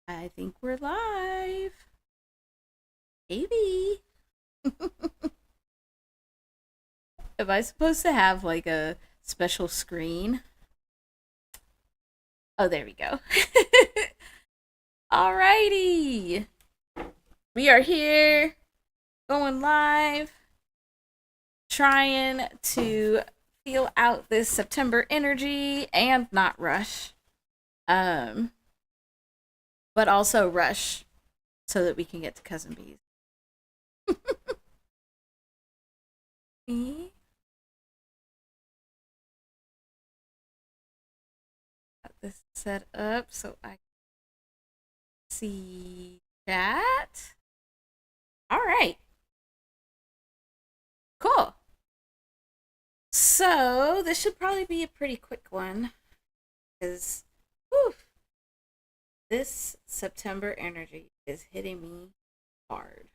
I think we're live. Maybe. Am I supposed to have like a special screen? Oh, there we go. Alrighty. We are here going live, trying to feel out this September energy and not rush. Um, but also rush so that we can get to Cousin Bees. Me? Got this set up so I can see chat. All right. Cool. So this should probably be a pretty quick one because this September energy is hitting me hard.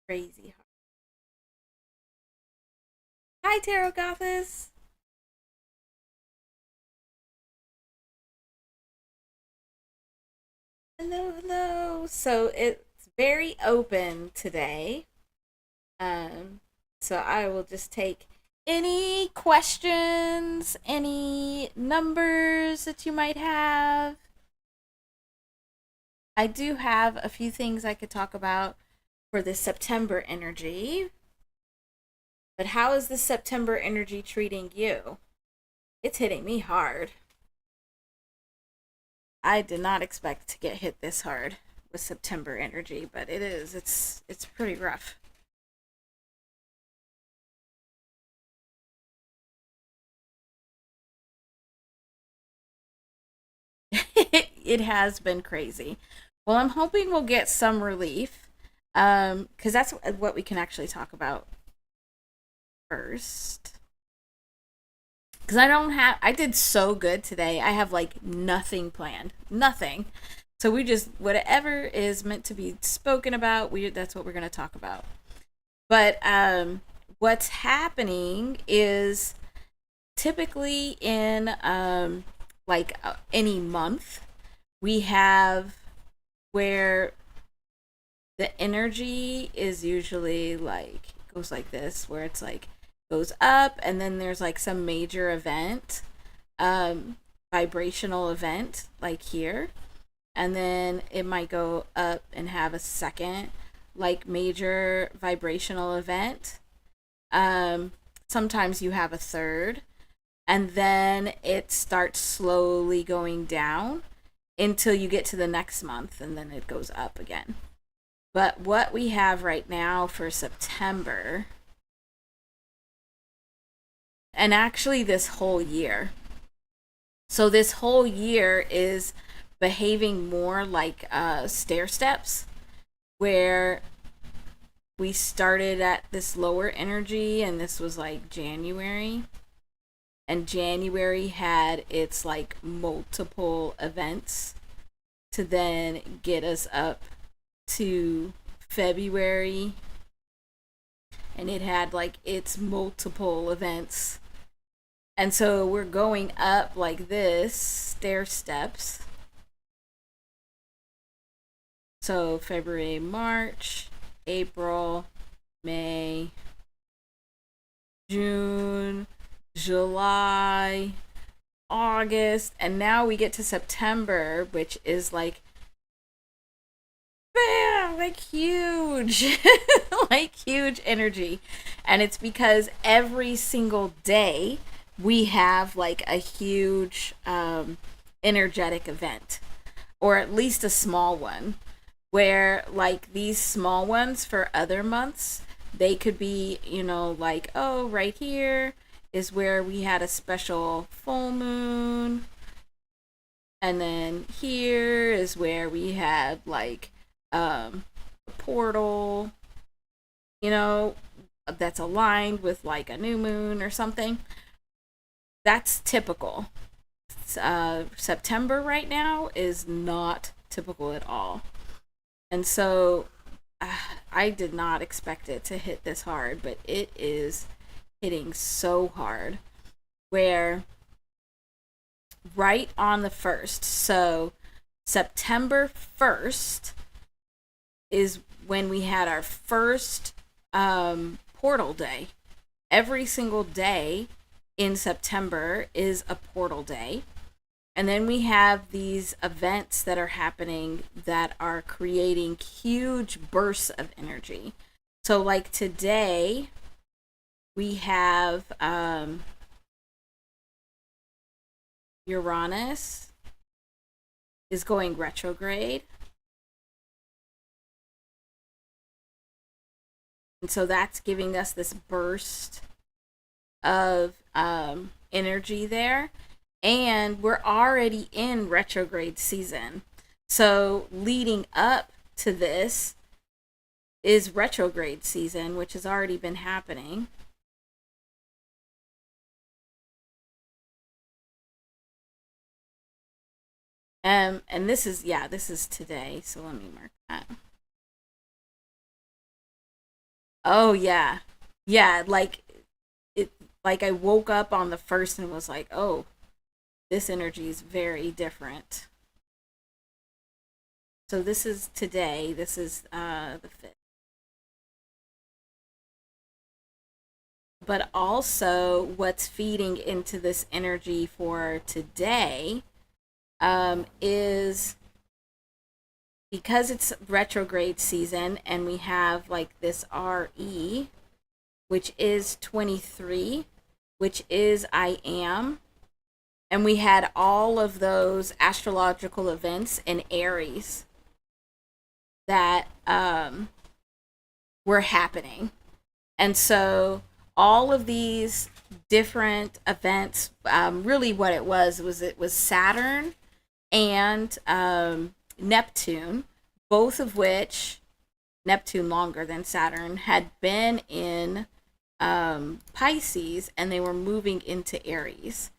Crazy hard. Hi, Tarot Goddess. Hello, hello. So it's very open today. Um, so I will just take any questions, any numbers that you might have. I do have a few things I could talk about for the September energy. But how is the September energy treating you? It's hitting me hard. I did not expect to get hit this hard with September energy, but it is. It's pretty rough. It has been crazy. Well, I'm hoping we'll get some relief, because that's what we can actually talk about first. Because I did so good today. I have like nothing planned, nothing. So we just whatever is meant to be spoken about, that's what we're gonna talk about. But what's happening is typically in any month we have where the energy is usually like goes like this, where it's like goes up and then there's like some major event, vibrational event like here, and then it might go up and have a second like major vibrational event. Sometimes you have a third, and then it starts slowly going down until you get to the next month, and then it goes up again. But what we have right now for September, and actually this whole year, so this whole year is behaving more like stair steps, where we started at this lower energy, and this was like January. And January had its like multiple events to then get us up to February, and it had like its multiple events. And so we're going up like this, stair steps. So February, March, April, May, June, July, August, and now we get to September, which is like, bam, like huge, like huge energy. And it's because every single day we have like a huge energetic event, or at least a small one, where like these small ones for other months, they could be, like, oh, right here is where we had a special full moon, and then here is where we had like a portal, that's aligned with like a new moon or something. That's typical. September right now is not typical at all. And so I did not expect it to hit this hard, but it is hitting so hard, where right on the 1st. So September 1st is when we had our first portal day. Every single day in September is a portal day. And then we have these events that are happening that are creating huge bursts of energy. So, like today, we have Uranus is going retrograde. And so that's giving us this burst of energy there. And we're already in retrograde season. So leading up to this is retrograde season, which has already been happening. And this is today. So let me mark that. Oh yeah. Yeah, like I woke up on the 1st and was like, "Oh, this energy is very different." So this is today. This is the 5th. But also what's feeding into this energy for today is because it's retrograde season and we have like this RE, which is 23, which is I am. And we had all of those astrological events in Aries that were happening. And so all of these different events, really what it was Saturn and Neptune, both of which, Neptune longer than Saturn, had been in Pisces and they were moving into Aries.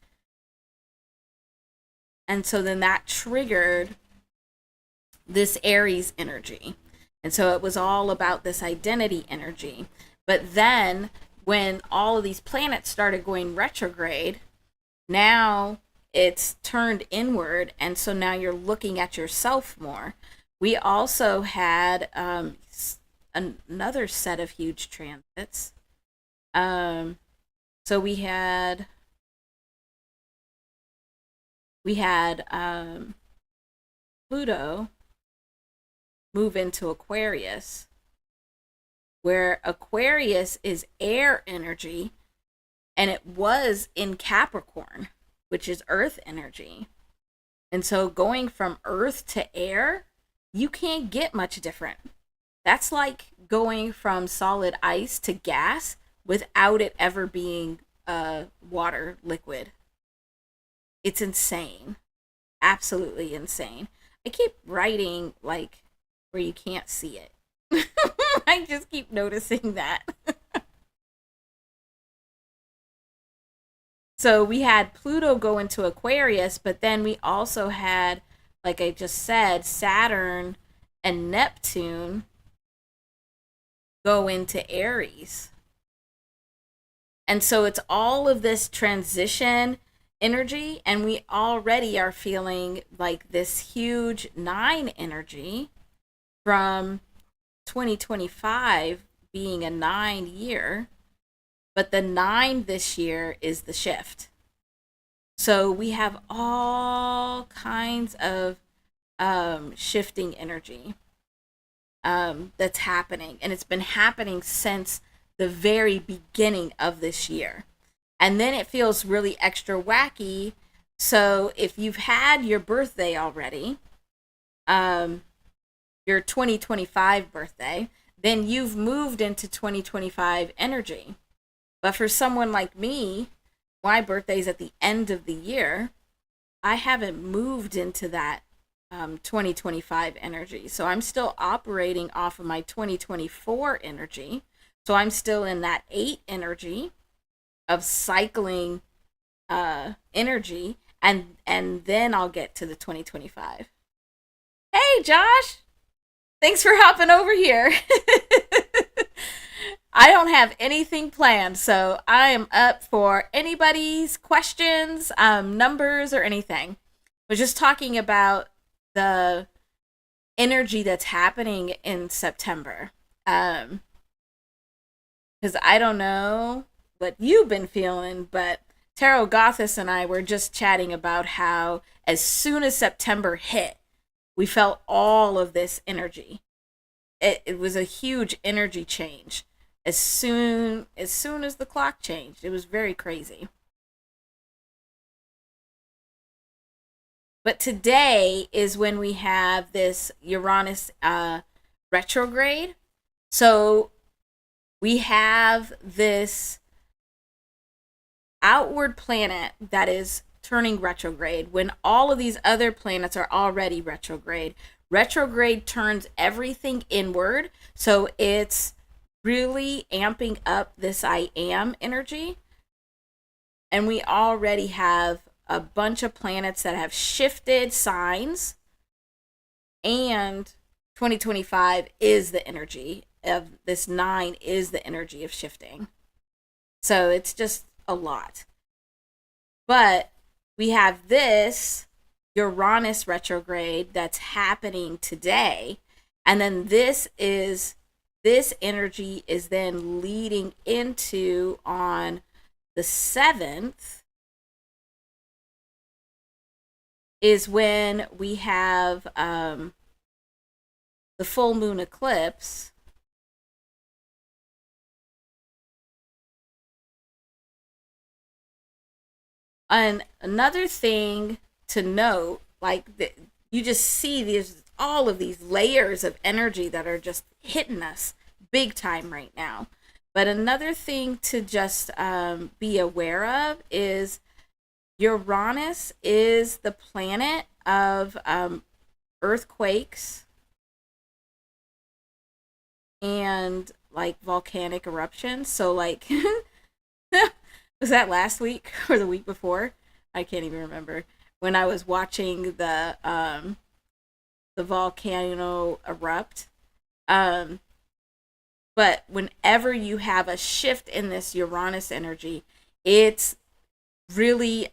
And so then that triggered this Aries energy. And so it was all about this identity energy. But then when all of these planets started going retrograde, now it's turned inward. And so now you're looking at yourself more. We also had another set of huge transits. So we had Pluto move into Aquarius, where Aquarius is air energy, and it was in Capricorn, which is earth energy. And so going from earth to air, you can't get much different. That's like going from solid ice to gas without it ever being water liquid. It's insane. Absolutely insane. I keep writing like where you can't see it. I just keep noticing that. So we had Pluto go into Aquarius, but then we also had, like I just said, Saturn and Neptune go into Aries. And so it's all of this transition energy, and we already are feeling like this huge 9 energy from 2025 being a 9 year, but the 9 this year is the shift. So we have all kinds of shifting energy that's happening, and it's been happening since the very beginning of this year. And then it feels really extra wacky. So if you've had your birthday already, your 2025 birthday, then you've moved into 2025 energy. But for someone like me, my birthday's at the end of the year, I haven't moved into that 2025 energy. So I'm still operating off of my 2024 energy. So I'm still in that 8 energy of cycling energy, and then I'll get to the 2025. Hey Josh, thanks for hopping over here. I don't have anything planned, so I am up for anybody's questions, numbers, or anything. We're just talking about the energy that's happening in September. Um, because I don't know what you've been feeling, but Tarot Gothis and I were just chatting about how as soon as September hit, we felt all of this energy. It was a huge energy change as soon as the clock changed. It was very crazy. But today is when we have this Uranus retrograde. So we have this outward planet that is turning retrograde when all of these other planets are already retrograde. Retrograde turns everything inward. So it's really amping up this I am energy. And we already have a bunch of planets that have shifted signs. And 2025 is the energy of this nine, is the energy of shifting. So it's just a lot. But we have this Uranus retrograde that's happening today. And then this energy is then leading into on the 7th is when we have the full moon eclipse. And another thing to note, you just see these all of these layers of energy that are just hitting us big time right now. But another thing to just be aware of is Uranus is the planet of earthquakes and like volcanic eruptions. So like was that last week or the week before? I can't even remember. When I was watching the volcano erupt. But whenever you have a shift in this Uranus energy, it's really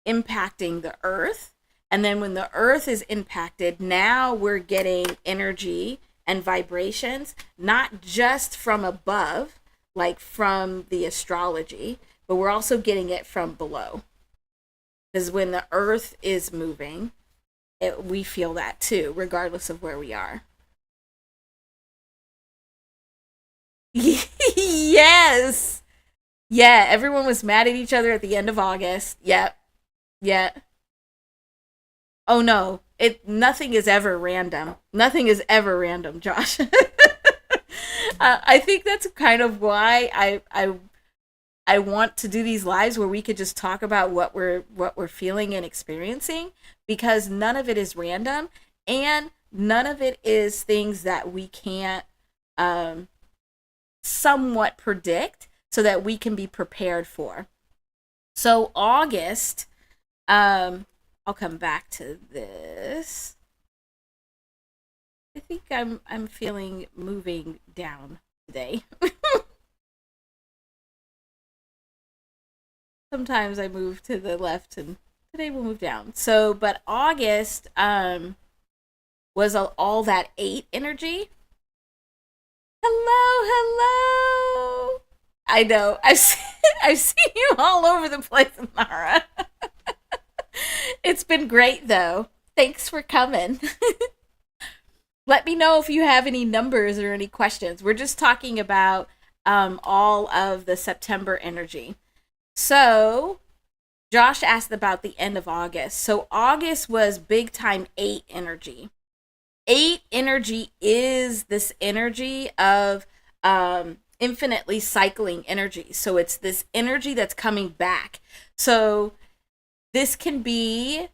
impacting the earth. And then when the earth is impacted, now we're getting energy and vibrations, not just from above, like from the astrology, but we're also getting it from below. Because when the earth is moving, we feel that too, regardless of where we are. Yes. Yeah, everyone was mad at each other at the end of August. Yep. Yeah. Oh no. Nothing is ever random. Nothing is ever random, Josh. I think that's kind of why I want to do these lives where we could just talk about what we're feeling and experiencing, because none of it is random and none of it is things that we can't um somewhat predict so that we can be prepared for. So August, I'll come back to this. I think I'm feeling moving down today. Sometimes I move to the left and today we'll move down. So, but August was all that 8 energy. Hello, hello. I know. I've seen you all over the place, Mara. It's been great though. Thanks for coming. Let me know if you have any numbers or any questions. We're just talking about all of the September energy. So, Josh asked about the end of August. So, August was big time 8 energy. 8 energy is this energy of infinitely cycling energy. So, it's this energy that's coming back. So, this can be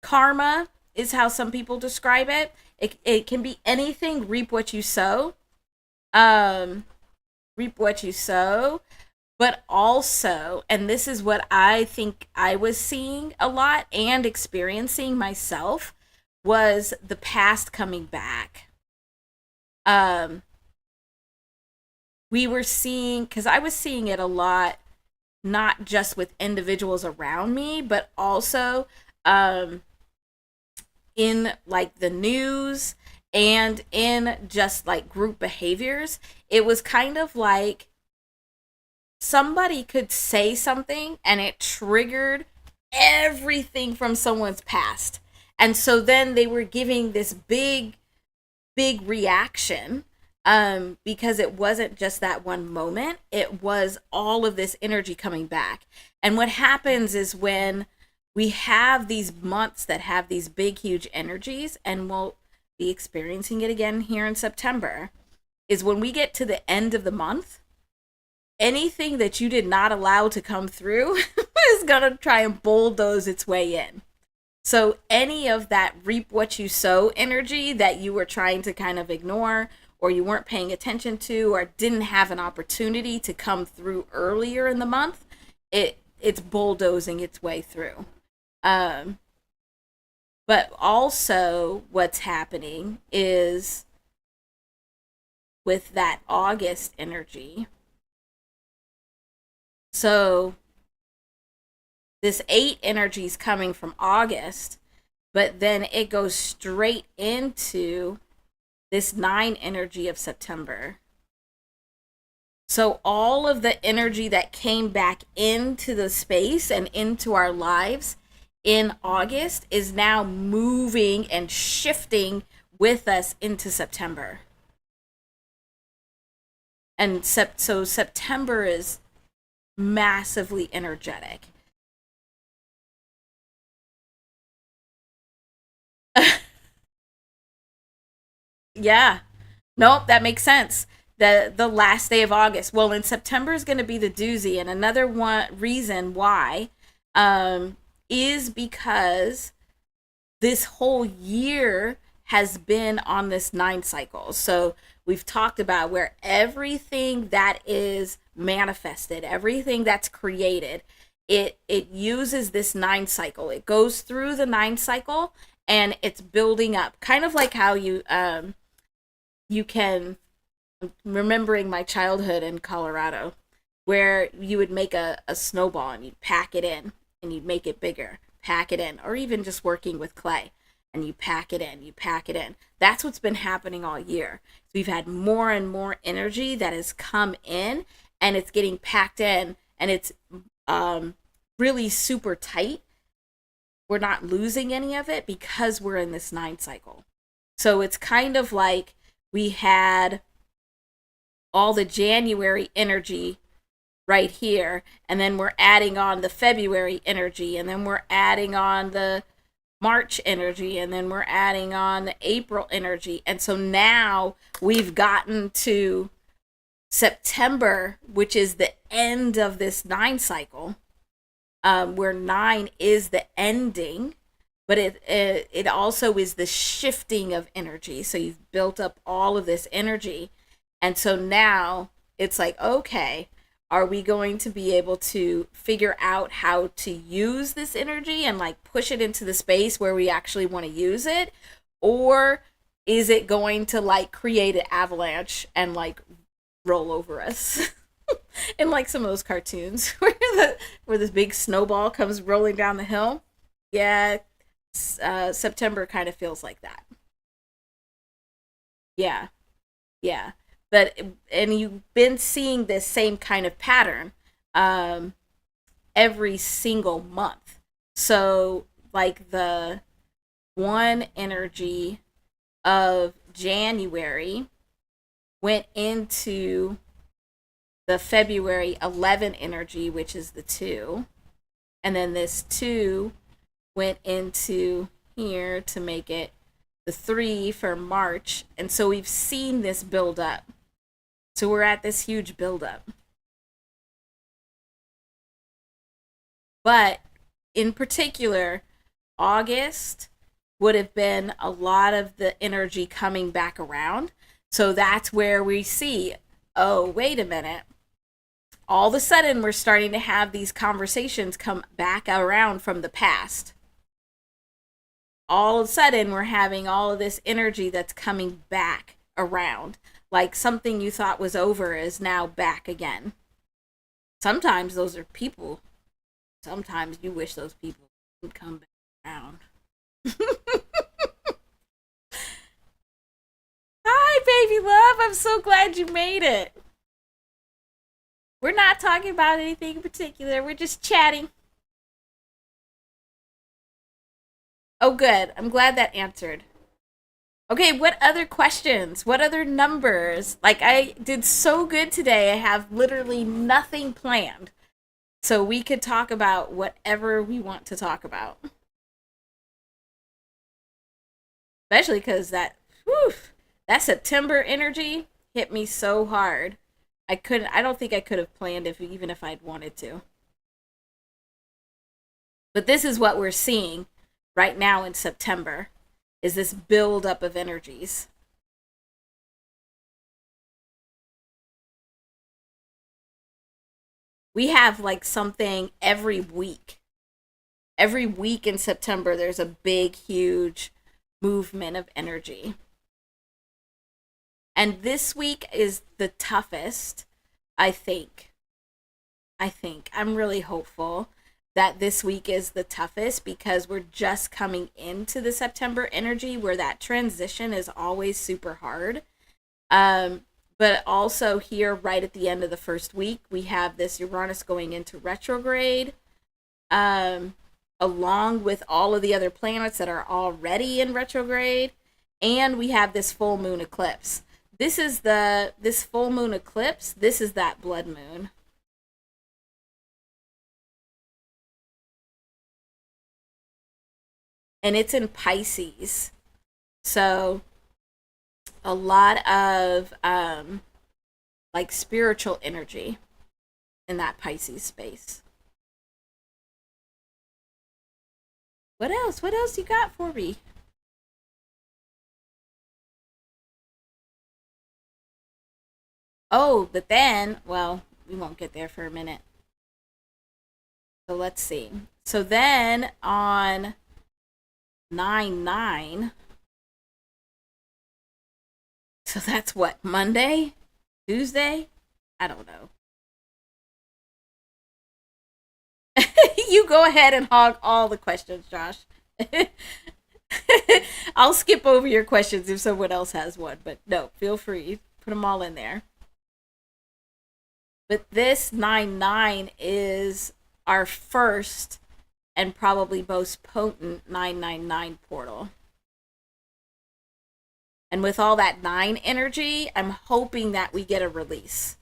karma, is how some people describe it. It can be anything, reap what you sow. Reap what you sow. But also, and this is what I think I was seeing a lot and experiencing myself, was the past coming back. we were seeing, because I was seeing it a lot, not just with individuals around me, but also um, in like the news and in just like group behaviors. It was kind of like somebody could say something and it triggered everything from someone's past. And so then they were giving this big reaction, because it wasn't just that one moment, it was all of this energy coming back. And what happens is when we have these months that have these big huge energies, and we'll be experiencing it again here in September, is when we get to the end of the month, anything that you did not allow to come through is going to try and bulldoze its way in. So any of that reap what you sow energy that you were trying to kind of ignore, or you weren't paying attention to, or didn't have an opportunity to come through earlier in the month, it's bulldozing its way through. Um, but also what's happening is with that August energy. So this 8 energy is coming from August, but then it goes straight into this 9 energy of September. So all of the energy that came back into the space and into our lives in August is now moving and shifting with us into September. And so September is massively energetic. Yeah. Nope, that makes sense. The last day of August. Well, in September is going to be the doozy, and another one reason why is because this whole year has been on this 9 cycle. So we've talked about where everything that is manifested, everything that's created, it uses this 9 cycle. It goes through the 9 cycle and it's building up, kind of like how you can, remembering my childhood in Colorado, where you would make a snowball and you'd pack it in and you'd make it bigger, pack it in, or even just working with clay, and you pack it in, you pack it in. That's what's been happening all year. So we've had more and more energy that has come in, and it's getting packed in, and it's really super tight. We're not losing any of it because we're in this 9 cycle. So it's kind of like we had all the January energy right here, and then we're adding on the February energy, and then we're adding on the March energy, and then we're adding on the April energy. And so now we've gotten to September, which is the end of this 9 cycle, where 9 is the ending, but it also is the shifting of energy. So you've built up all of this energy, and so now it's like, okay, are we going to be able to figure out how to use this energy and like push it into the space where we actually want to use it? Or is it going to like create an avalanche and like roll over us? In like some of those cartoons where this big snowball comes rolling down the hill. Yeah, September kind of feels like that. Yeah, yeah. But and you've been seeing this same kind of pattern um, every single month. So like the one energy of January went into the February 11 energy, which is the 2. And then this 2 went into here to make it the 3 for March. And so we've seen this build up. So we're at this huge build up. But in particular, August would have been a lot of the energy coming back around. So that's where we see, oh, wait a minute. All of a sudden, we're starting to have these conversations come back around from the past. All of a sudden, we're having all of this energy that's coming back around. Like something you thought was over is now back again. Sometimes those are people. Sometimes you wish those people would come back around. Hi, baby love. I'm so glad you made it. We're not talking about anything in particular. We're just chatting. Oh, good. I'm glad that answered. Okay, what other questions? What other numbers? Like, I did so good today. I have literally nothing planned. So we could talk about whatever we want to talk about. Especially because whew, that September energy hit me so hard. I don't think I could have planned even if I'd wanted to. But this is what we're seeing right now in September is this buildup of energies. We have like something every week. Every week in September, there's a big, huge movement of energy. And this week is the toughest, I think. I'm really hopeful that this week is the toughest because we're just coming into the September energy where that transition is always super hard. But also here, right at the end of the first week, we have this Uranus going into retrograde, along with all of the other planets that are already in retrograde, and we have this full moon eclipse. This full moon eclipse. This is that blood moon. And it's in Pisces. So a lot of like spiritual energy in that Pisces space. What else? What else you got for me? Oh, but then, well, we won't get there for a minute. So let's see. So then on 9/9, so that's what, Monday? Tuesday? I don't know. You go ahead and hog all the questions, Josh. I'll skip over your questions if someone else has one, but no, feel free. Put them all in there. But this 9/9 is our first and probably most potent 999 portal. And with all that 9 energy, I'm hoping that we get a release.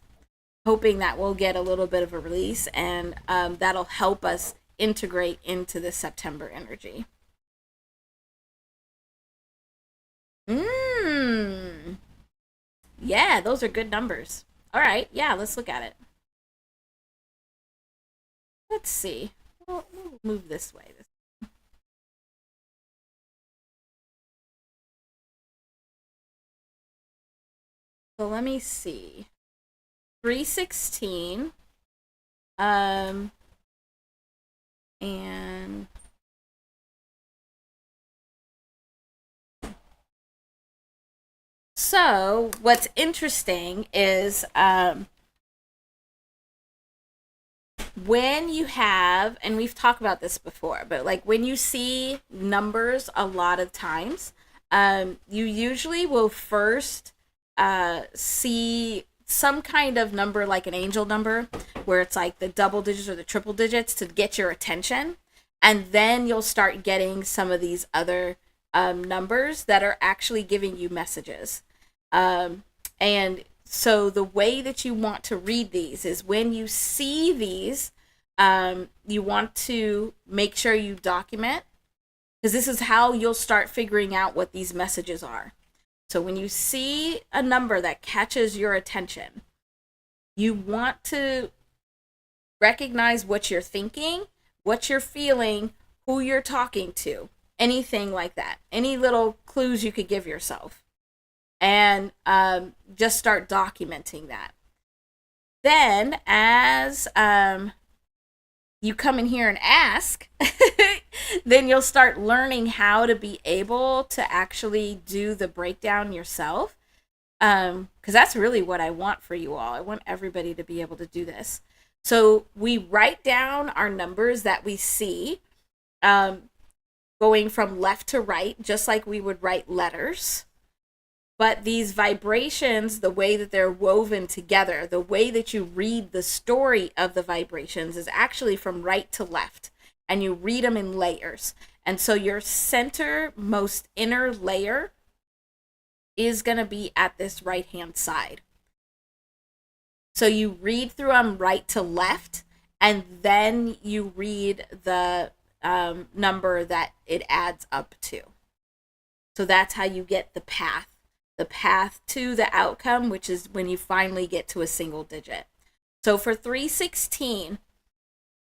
Hoping that we'll get a little bit of a release and that'll help us integrate into the September energy. Mmm. Yeah, those are good numbers. All right, yeah, let's look at it. Let's see. We'll move this way. So let me see. 316. Um, and so what's interesting is when you have, and we've talked about this before, but like when you see numbers a lot of times, you usually will first see some kind of number like an angel number where it's like the double digits or the triple digits to get your attention. And then you'll start getting some of these other numbers that are actually giving you messages. And so the way that you want to read these is when you see these, you want to make sure you document because this is how you'll start figuring out what these messages are. So when you see a number that catches your attention, you want to recognize what you're thinking, what you're feeling, who you're talking to, anything like that. Any little clues you could give yourself. And just start documenting that. Then, as you come in here and ask, then you'll start learning how to be able to actually do the breakdown yourself. Because that's really what I want for you all. I want everybody to be able to do this. So we write down our numbers that we see, um, going from left to right, just like we would write letters. But these vibrations, the way that they're woven together, the way that you read the story of the vibrations is actually from right to left, and you read them in layers. And so your center, most inner layer is going to be at this right hand side. So you read through them right to left, and then you read the number that it adds up to. So that's how you get the path to the outcome, which is when you finally get to a single digit. So for 316,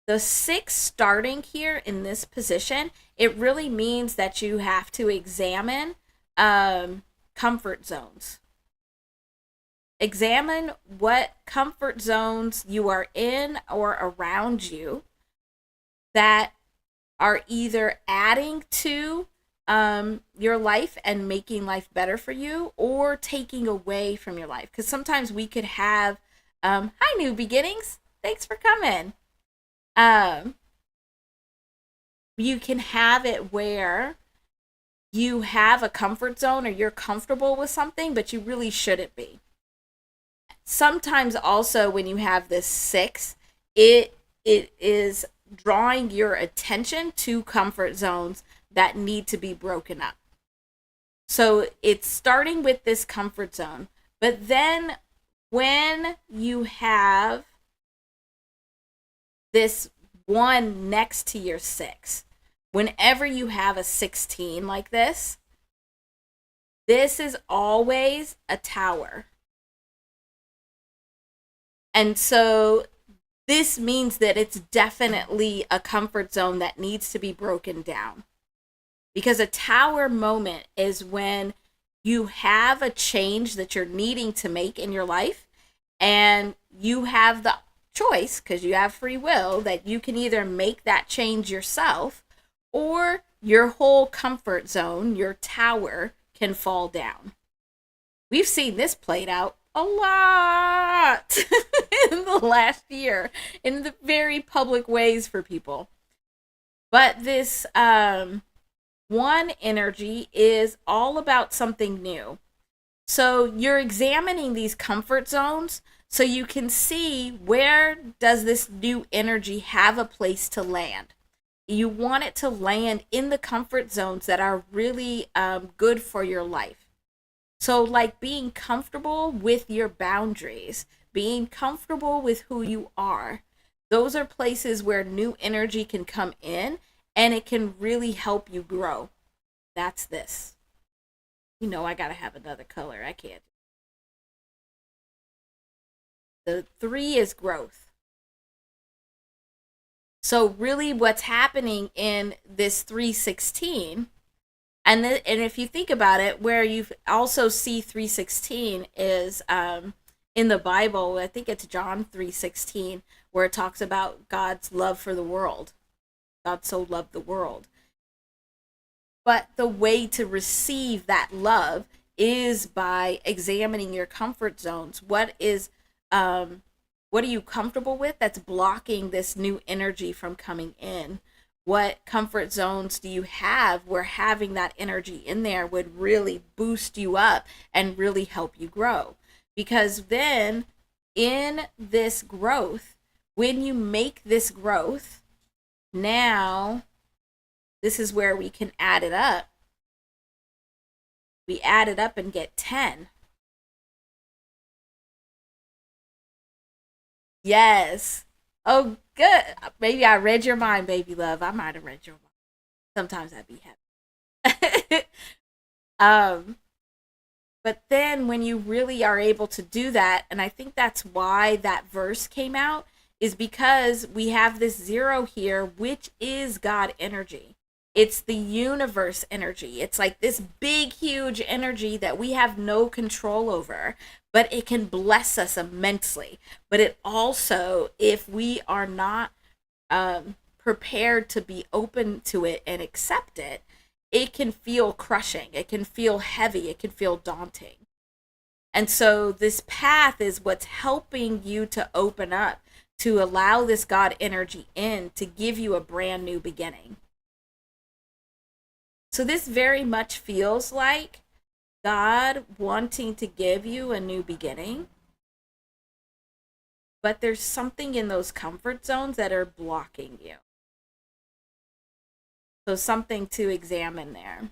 the 6 starting here in this position, it really means that you have to examine comfort zones. Examine what comfort zones you are in or around you that are either adding to your life and making life better for you, or taking away from your life. Because sometimes we could have, hi, New Beginnings. Thanks for coming. You can have it where you have a comfort zone or you're comfortable with something, but you really shouldn't be. Sometimes also when you have this 6, it is drawing your attention to comfort zones that need to be broken up. So it's starting with this comfort zone, but then when you have this 1 next to your 6, whenever you have a 16 like this is always a tower. And so this means that it's definitely a comfort zone that needs to be broken down. Because a tower moment is when you have a change that you're needing to make in your life, and you have the choice, because you have free will, that you can either make that change yourself, or your whole comfort zone, your tower, can fall down. We've seen this played out a lot in the last year in the very public ways for people. But this 1 energy is all about something new. So you're examining these comfort zones so you can see, where does this new energy have a place to land. You want it to land in the comfort zones that are really good for your life. So like being comfortable with your boundaries, being comfortable with who you are. Those are places where new energy can come in, and it can really help you grow. That's this. You know, I gotta have another color. I can't. The 3 is growth. So really what's happening in this 316, and if you think about it, where you also see 316 is in the Bible. I think it's John 3:16, where it talks about God's love for the world. God so loved the world. But the way to receive that love is by examining your comfort zones. What are you comfortable with that's blocking this new energy from coming in? What comfort zones do you have where having that energy in there would really boost you up and really help you grow? Because then in this growth, when you make this growth, now this is where we can add it up. We add it up and get 10. Yes. Oh, good. Maybe I read your mind, baby love. I might have read your mind. Sometimes I'd be happy. um, but then when you really are able to do that, and I think that's why that verse came out, is because we have this 0 here, which is God energy. It's the universe energy. It's like this big, huge energy that we have no control over, but it can bless us immensely. But it also, if we are not prepared to be open to it and accept it, it can feel crushing. It can feel heavy. It can feel daunting. And so this path is what's helping you to open up, to allow this God energy in to give you a brand new beginning. So this very much feels like God wanting to give you a new beginning. But there's something in those comfort zones that are blocking you. So something to examine there.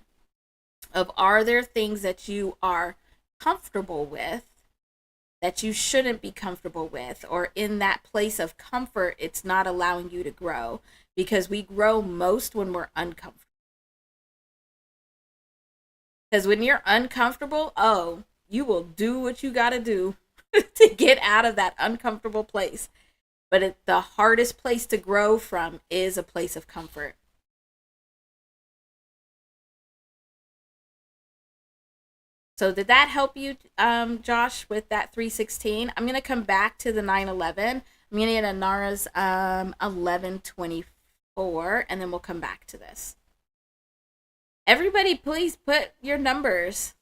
Of, are there things that you are comfortable with that you shouldn't be comfortable with, or in that place of comfort it's not allowing you to grow, because we grow most when we're uncomfortable. Because when you're uncomfortable, oh, you will do what you got to do to get out of that uncomfortable place. But the hardest place to grow from is a place of comfort. So did that help you, Josh, with that 316? I'm going to come back to the 911. I'm going to get Anara's 1124, and then we'll come back to this. Everybody, please put your numbers.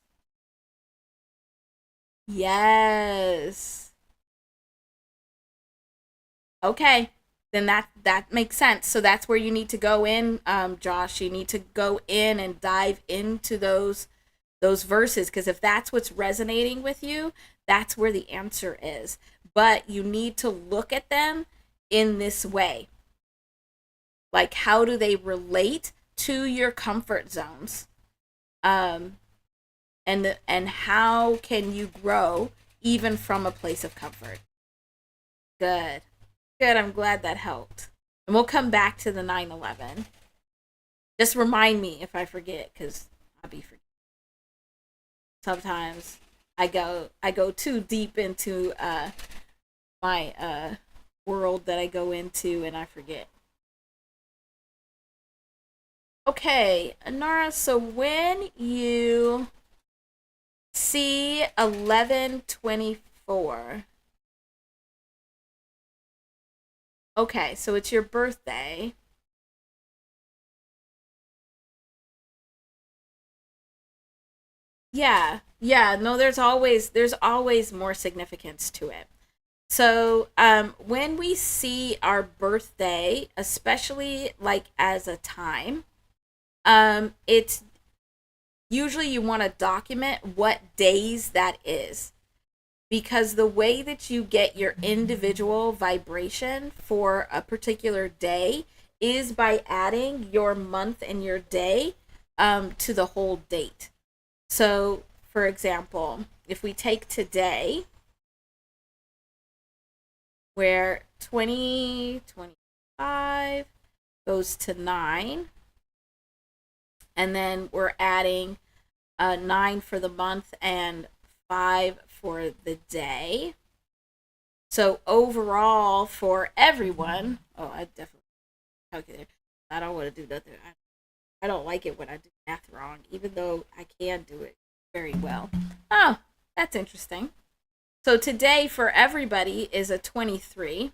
Yes. Okay. Then that makes sense. So that's where you need to go in, Josh. You need to go in and dive into those verses, because if that's what's resonating with you, that's where the answer is. But you need to look at them in this way. Like, how do they relate to your comfort zones? And how can you grow even from a place of comfort? Good. Good. I'm glad that helped. And we'll come back to the 911. Just remind me if I forget, because I'll be forgetting. Sometimes I go too deep into my world that I go into, and I forget. Okay, Anara, so when you see 1124, okay, so it's your birthday. Yeah, no, there's always more significance to it. So, when we see our birthday, especially like as a time, it's usually you want to document what days that is, because the way that you get your individual vibration for a particular day is by adding your month and your day to the whole date. So, for example, if we take today, where 2025 goes to 9, and then we're adding 9 for the month and 5 for the day. So overall, for everyone, oh, I definitely calculated. I don't want to do nothing. I don't like it when I do math wrong, even though I can do it very well. Oh, that's interesting. So today for everybody is a 23,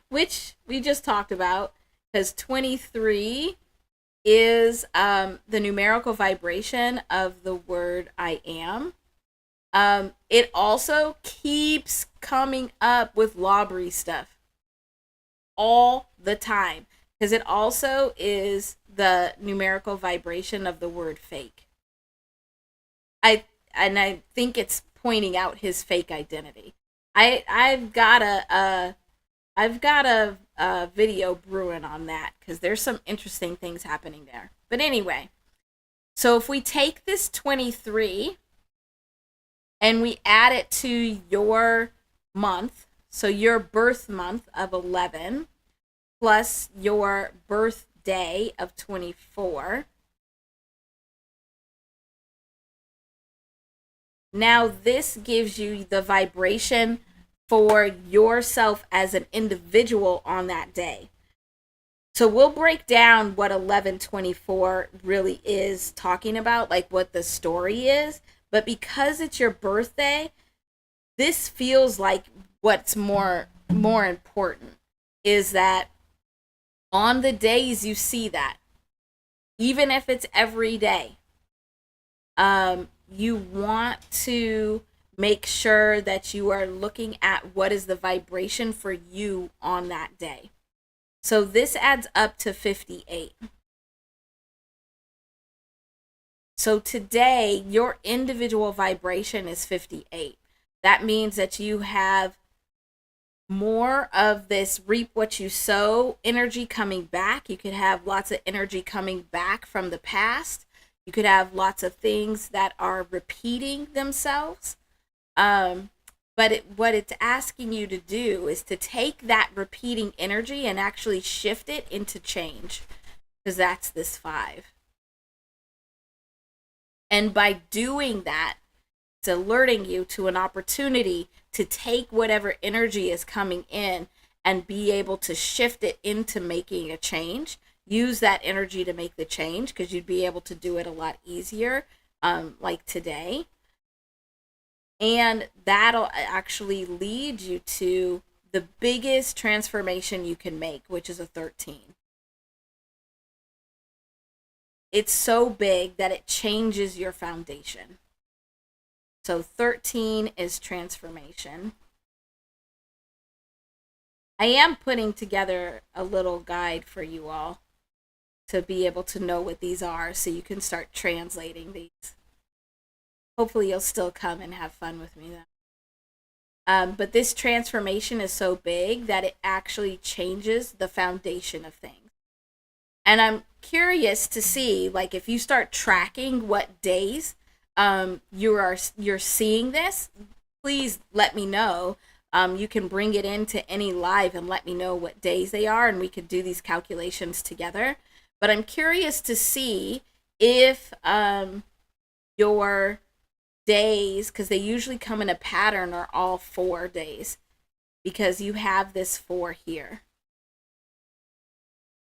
which we just talked about, because 23 is the numerical vibration of the word I am. It also keeps coming up with Lawbury stuff all the time, because it also is the numerical vibration of the word fake. I think it's pointing out his fake identity. I've got a video brewing on that, because there's some interesting things happening there. But anyway, so if we take this 23 and we add it to your month, so your birth month of 11 plus your birthday of 24, now this gives you the vibration for yourself as an individual on that day. So we'll break down what 1124 really is talking about, like what the story is. But because it's your birthday, this feels like what's more important is that on the days you see that, even if it's every day, you want to make sure that you are looking at what is the vibration for you on that day. So this adds up to 58. So today, your individual vibration is 58. That means that you have more of this reap what you sow energy coming back. You could have lots of energy coming back from the past. You could have lots of things that are repeating themselves. But what it's asking you to do is to take that repeating energy and actually shift it into change, because that's this 5. And by doing that, it's alerting you to an opportunity to take whatever energy is coming in and be able to shift it into making a change. Use that energy to make the change, because you'd be able to do it a lot easier, like today. And that'll actually lead you to the biggest transformation you can make, which is a 13. It's so big that it changes your foundation. So 13 is transformation. I am putting together a little guide for you all to be able to know what these are, so you can start translating these. Hopefully you'll still come and have fun with me then. But this transformation is so big that it actually changes the foundation of things. And I'm curious to see, like, if you start tracking what days you're seeing this, please let me know. You can bring it into any live and let me know what days they are, and we could do these calculations together. But I'm curious to see if your days, because they usually come in a pattern, are all 4 days, because you have this 4 here.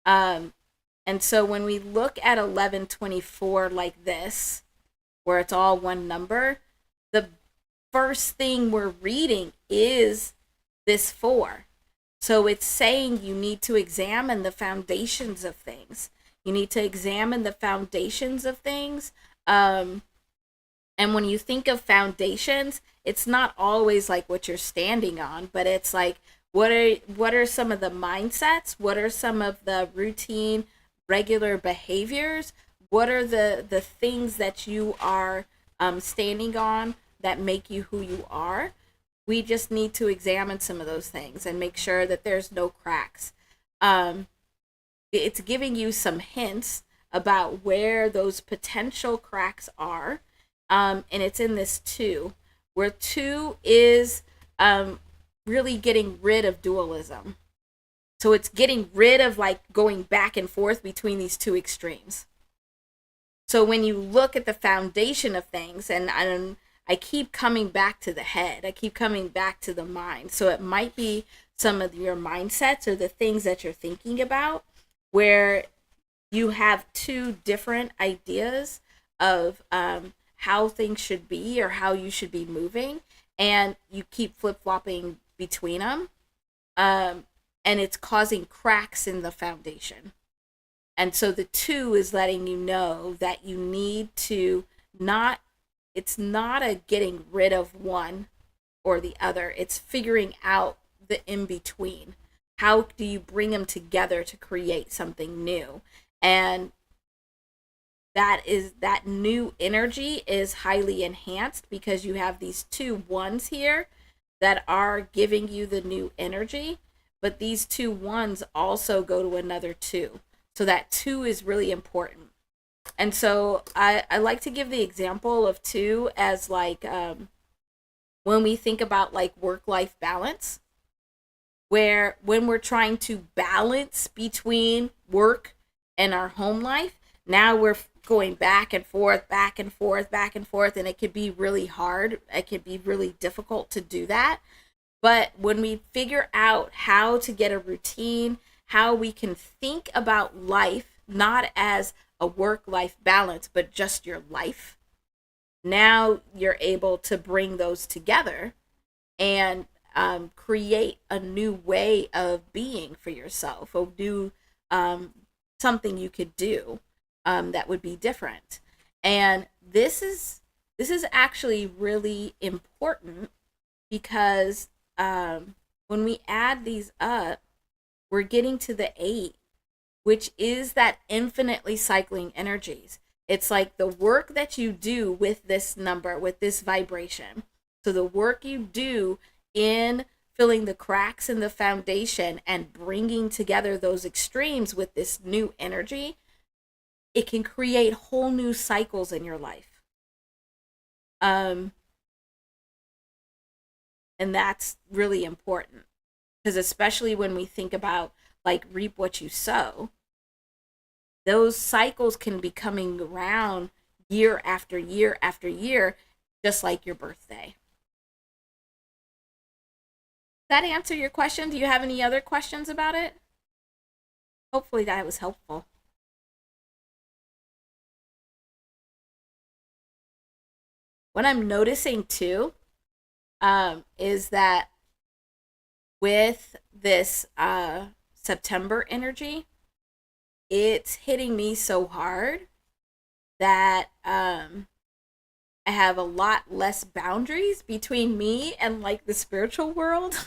And so when we look at 1124 like this, where it's all one number, the first thing we're reading is this 4. So it's saying you need to examine the foundations of things. You need to examine the foundations of things. And when you think of foundations, it's not always like what you're standing on, but it's like, what are some of the mindsets? What are some of the routine, regular behaviors? What are the things that you are standing on that make you who you are? We just need to examine some of those things and make sure that there's no cracks. It's giving you some hints about where those potential cracks are. And it's in this 2, where 2 is really getting rid of dualism. So it's getting rid of like going back and forth between these 2 extremes. So when you look at the foundation of things, and I keep coming back to the head, I keep coming back to the mind. So it might be some of your mindsets or the things that you're thinking about, where you have 2 different ideas of how things should be or how you should be moving, and you keep flip-flopping between them, and it's causing cracks in the foundation. And so the 2 is letting you know that you need to it's not a getting rid of one or the other, it's figuring out the in-between. How do you bring them together to create something new? And that new energy is highly enhanced because you have these 2 1s here that are giving you the new energy, but these 2 1s also go to another 2. So that 2 is really important. And so I like to give the example of 2 as like when we think about like work-life balance, where when we're trying to balance between work and our home life, now we're going back and forth, back and forth, back and forth, and it could be really hard. It could be really difficult to do that. But when we figure out how to get a routine, how we can think about life not as a work-life balance, but just your life, now you're able to bring those together and create a new way of being for yourself, a new something you could do that would be different. And this is This is actually really important because when we add these up, we're getting to the 8, which is that infinitely cycling energies. It's like the work that you do with this number, with this vibration. So the work you do in filling the cracks in the foundation and bringing together those extremes with this new energy, it can create whole new cycles in your life. And that's really important because especially when we think about like reap what you sow, those cycles can be coming around year after year after year, just like your birthday. That answer your question? Do you have any other questions about it? Hopefully that was helpful. What I'm noticing too is that with this September energy, it's hitting me so hard that I have a lot less boundaries between me and like the spiritual world.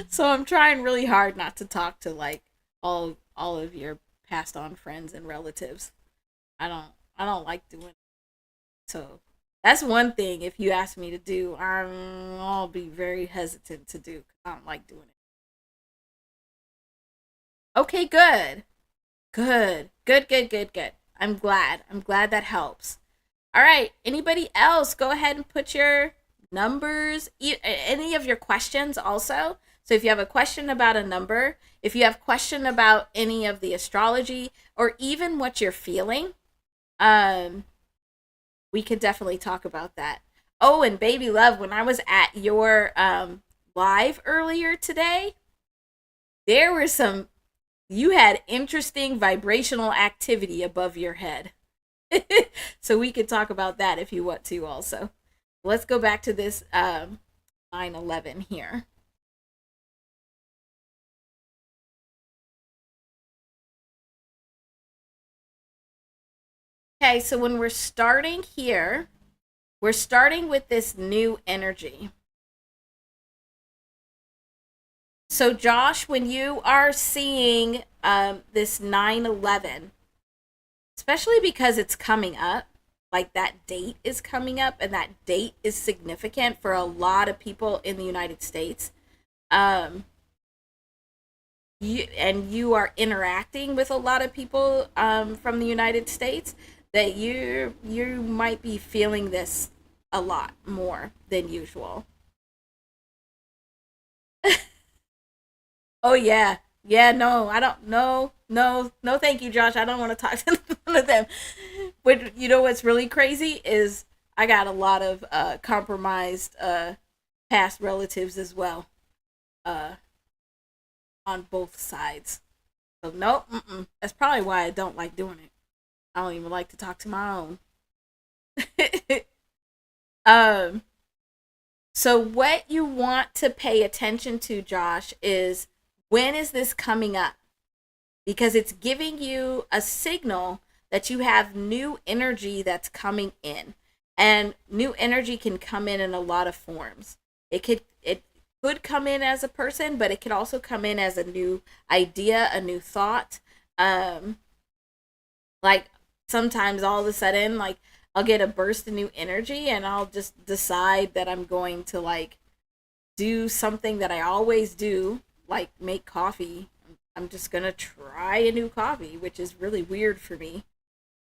So I'm trying really hard not to talk to like all of your passed on friends and relatives. I don't like doing it. So that's one thing if you ask me to do, I'll be very hesitant to do. I don't like doing it. Okay, good. Good. Good, good, good, good. I'm glad. I'm glad that helps. All right. Anybody else? Go ahead and put your numbers, any of your questions also. So if you have a question about a number, if you have a question about any of the astrology or even what you're feeling, um, we could definitely talk about that. Oh, and baby love, when I was at your live earlier today, there were some, you had interesting vibrational activity above your head. So we could talk about that if you want to also. Let's go back to this 9/11 here. Okay, so when we're starting here, we're starting with this new energy. So, Josh, when you are seeing this 9/11, especially because it's coming up, like that date is coming up, and that date is significant for a lot of people in the United States. Um, you are interacting with a lot of people from the United States, that you might be feeling this a lot more than usual. Oh yeah. Yeah, no, I don't no, thank you, Josh. I don't want to talk to none of them. But you know what's really crazy is I got a lot of compromised past relatives as well, uh on both sides. So no, that's probably why I don't like doing it. I don't even like to talk to my own. um so what you want to pay attention to, Josh, is when is this coming up? Because it's giving you a signal that you have new energy that's coming in. And new energy can come in a lot of forms. It could come in as a person, but it could also come in as a new idea, a new thought. Um like sometimes all of a sudden, like I'll get a burst of new energy and I'll just decide that I'm going to like do something that I always do, like make coffee. I'm just gonna try a new coffee, which is really weird for me.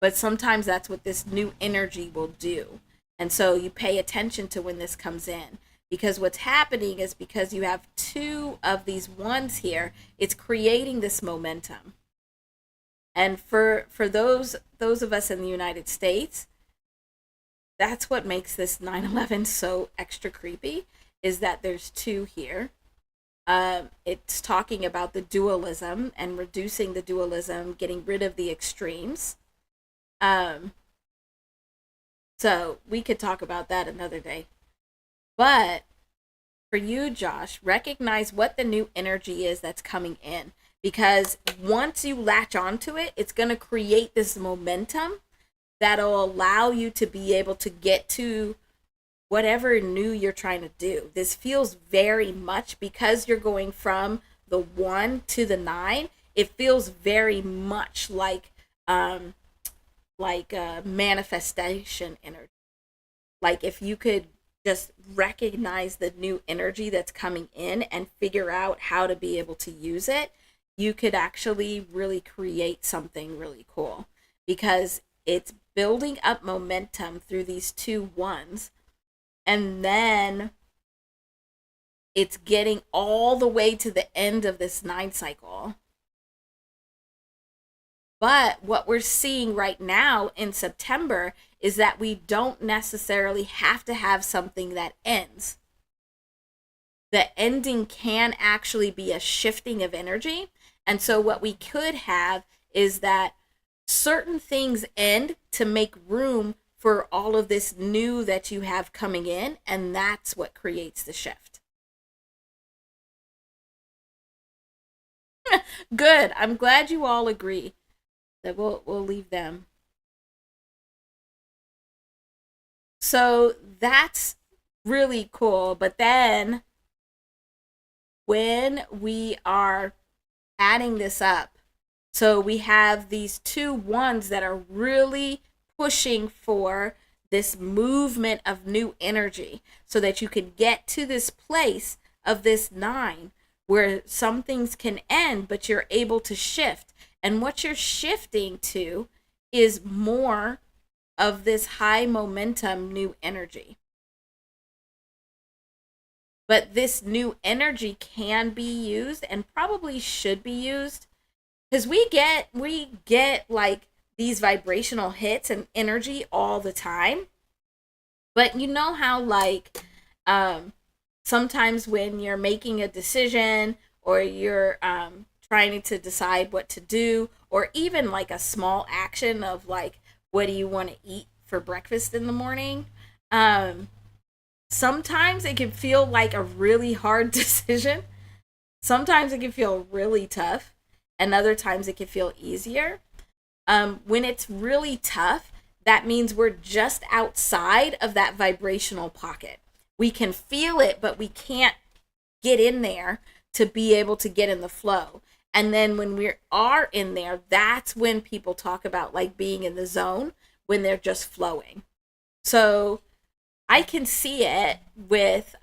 But sometimes that's what this new energy will do. And so you pay attention to when this comes in. Because what's happening is because you have two of these ones here, it's creating this momentum. And for those of us in the United States, that's what makes this 9/11 so extra creepy, is that there's two here. It's talking about the dualism and reducing the dualism, getting rid of the extremes. Um, so we could talk about that another day. But for you, Josh, recognize what the new energy is that's coming in. Because once you latch onto it, it's going to create this momentum that'll allow you to be able to get to whatever new you're trying to do. This feels very much, because you're going from the 1 to the 9, it feels very much like a manifestation energy. Like if you could just recognize the new energy that's coming in and figure out how to be able to use it, you could actually really create something really cool, because it's building up momentum through these 2 1s, and then it's getting all the way to the end of this 9 cycle. But what we're seeing right now in September is that we don't necessarily have to have something that ends. The ending can actually be a shifting of energy. And so what we could have is that certain things end to make room for all of this new that you have coming in, and that's what creates the shift. Good. I'm glad you all agree that we'll leave them. So that's really cool. But then when we are adding this up, so we have these 2 1s that are really pushing for this movement of new energy, so that you can get to this place of this 9 where some things can end, but you're able to shift. And what you're shifting to is more of this high momentum new energy. But this new energy can be used, and probably should be used, because we get like these vibrational hits and energy all the time. But you know how like sometimes when you're making a decision, or you're trying to decide what to do, or even like a small action of like, what do you want to eat for breakfast in the morning? Um, Sometimes it can feel like a really hard decision. Sometimes it can feel really tough, and other times it can feel easier. When it's really tough, that means we're just outside of that vibrational pocket. We can feel it, but we can't get in there to be able to get in the flow. And then when we are in there, that's when people talk about like being in the zone, when they're just flowing. So I can see it with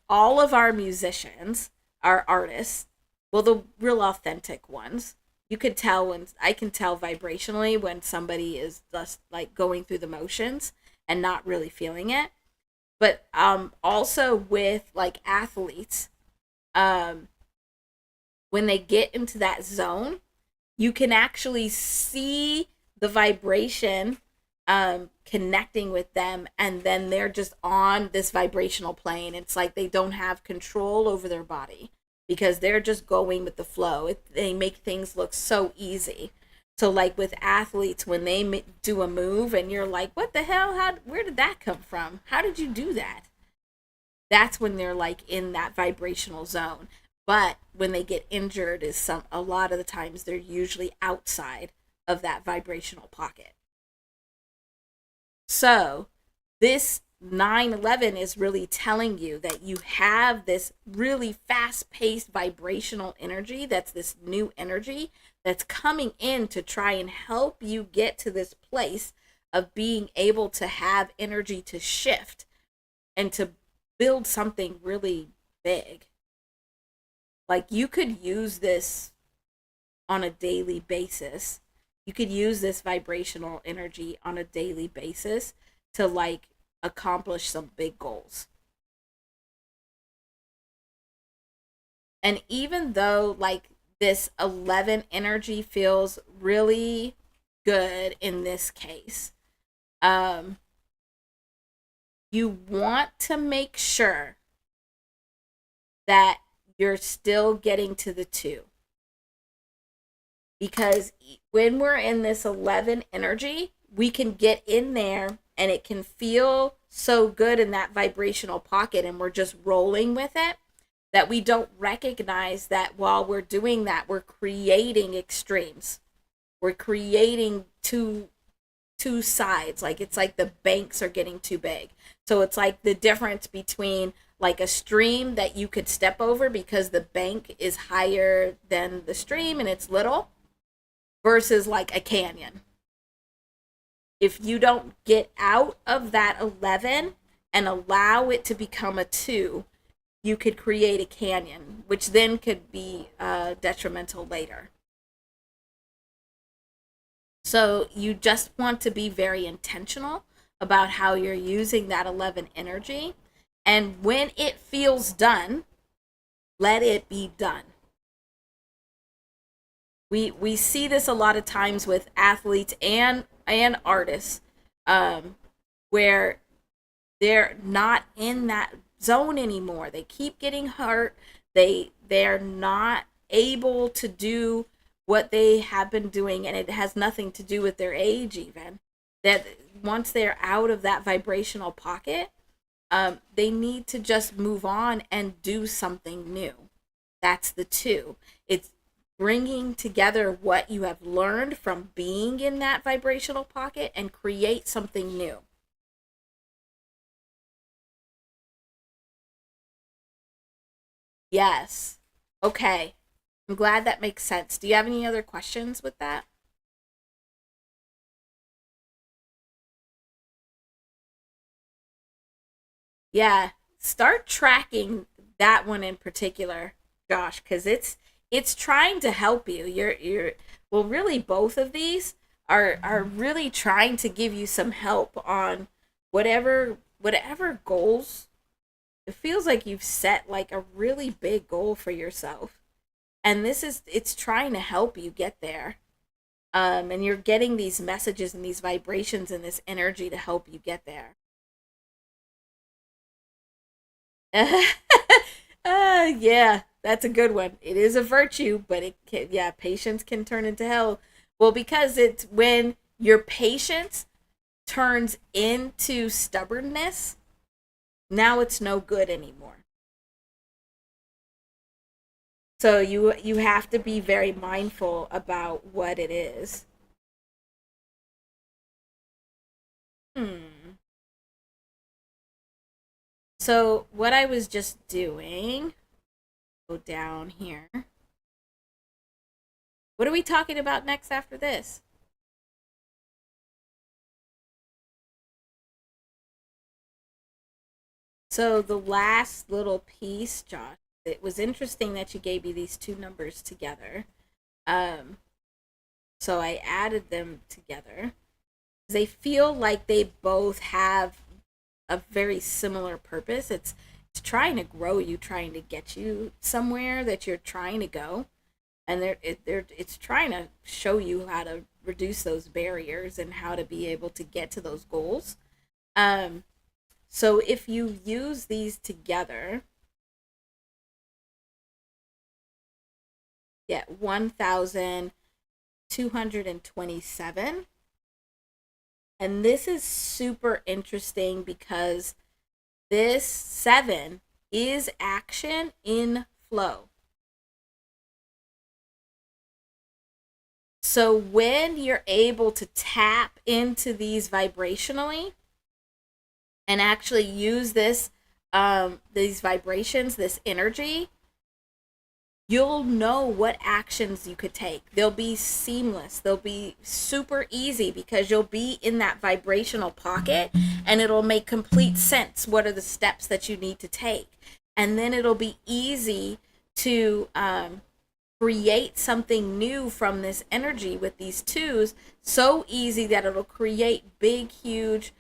all of our musicians, our artists, well, the real authentic ones. You could tell when I can tell vibrationally when somebody is just like going through the motions and not really feeling it. But also with like athletes, um, when they get into that zone, you can actually see the vibration connecting with them, and then they're just on this vibrational plane. It's like they don't have control over their body, because they're just going with the flow. They make things look so easy. So like with athletes, when they do a move and you're like, what the hell, where did that come from, how did you do that? That's when they're like in that vibrational zone. But when they get injured, is a lot of the times they're usually outside of that vibrational pocket. So this 9/11 is really telling you that you have this really fast-paced vibrational energy, that's this new energy that's coming in to try and help you get to this place of being able to have energy to shift and to build something really big. Like you could use this on a daily basis. You could use this vibrational energy on a daily basis to like accomplish some big goals. And even though like this 11 energy feels really good in this case, um you want to make sure that you're still getting to the 2, because when we're in this 11 energy, we can get in there and it can feel so good in that vibrational pocket, and we're just rolling with it, that we don't recognize that while we're doing that, we're creating extremes. We're creating two sides. Like it's like the banks are getting too big. So it's like the difference between like a stream that you could step over because the bank is higher than the stream and it's little, versus like a canyon. If you don't get out of that 11 and allow it to become a 2, you could create a canyon, which then could be detrimental later. So you just want to be very intentional about how you're using that 11 energy. And when it feels done, let it be done. We see this a lot of times with athletes and artists, where they're not in that zone anymore. They keep getting hurt. They're not able to do what they have been doing, and it has nothing to do with their age even. That once they're out of that vibrational pocket, they need to just move on and do something new. That's the 2. It's bringing together what you have learned from being in that vibrational pocket and create something new. Yes. Okay. I'm glad that makes sense. Do you have any other questions with that? Yeah. Start tracking that one in particular, Josh, because it's trying to help you. You're well, really both of these are really trying to give you some help on whatever goals. It feels like you've set like a really big goal for yourself. And it's trying to help you get there. And you're getting these messages and these vibrations and this energy to help you get there. Yeah, that's a good one. It is a virtue, but yeah, patience can turn into hell. Well, because it's when your patience turns into stubbornness, now it's no good anymore. So you have to be very mindful about what it is. Hmm. So what I was just doing, go down here. What are we talking about next after this? So the last little piece, Josh, it was interesting that you gave me these two numbers together. Um, so I added them together. They feel like they both have a very similar purpose. It's trying to grow you, trying to get you somewhere that you're trying to go, and it's trying to show you how to reduce those barriers and how to be able to get to those goals. Um, so if you use these together, get 1,227. And this is super interesting because this 7 is action in flow. So when you're able to tap into these vibrationally and actually use these vibrations, this energy, you'll know what actions you could take. They'll be seamless. They'll be super easy because you'll be in that vibrational pocket and it'll make complete sense. What are the steps that you need to take? And then it'll be easy to create something new from this energy with these 2s. So easy that it'll create big, huge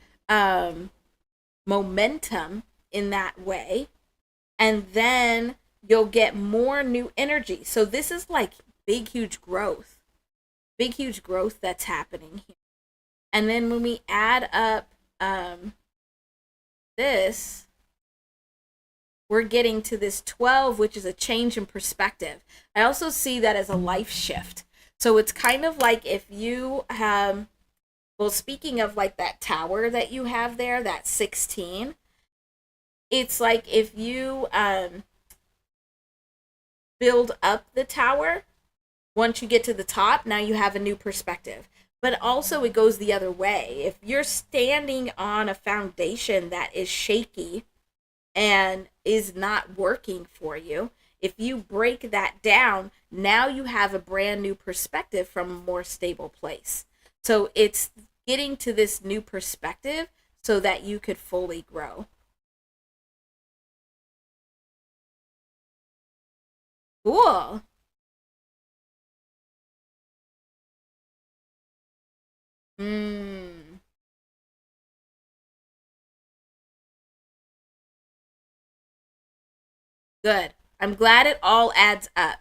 momentum in that way. And then you'll get more new energy. So this is like big, huge growth that's happening here. And then when we add up this, we're getting to this 12, which is a change in perspective. I also see that as a life shift. So it's kind of like if you have, well, speaking of like that tower that you have there, that 16, it's like if you build up the tower, once you get to the top, now you have a new perspective. but also it goes the other way. If you're standing on a foundation that is shaky and is not working for you, if you break that down, now you have a brand new perspective from a more stable place. So it's getting to this new perspective so that you could fully grow. Cool. Mm, good. I'm glad it all adds up.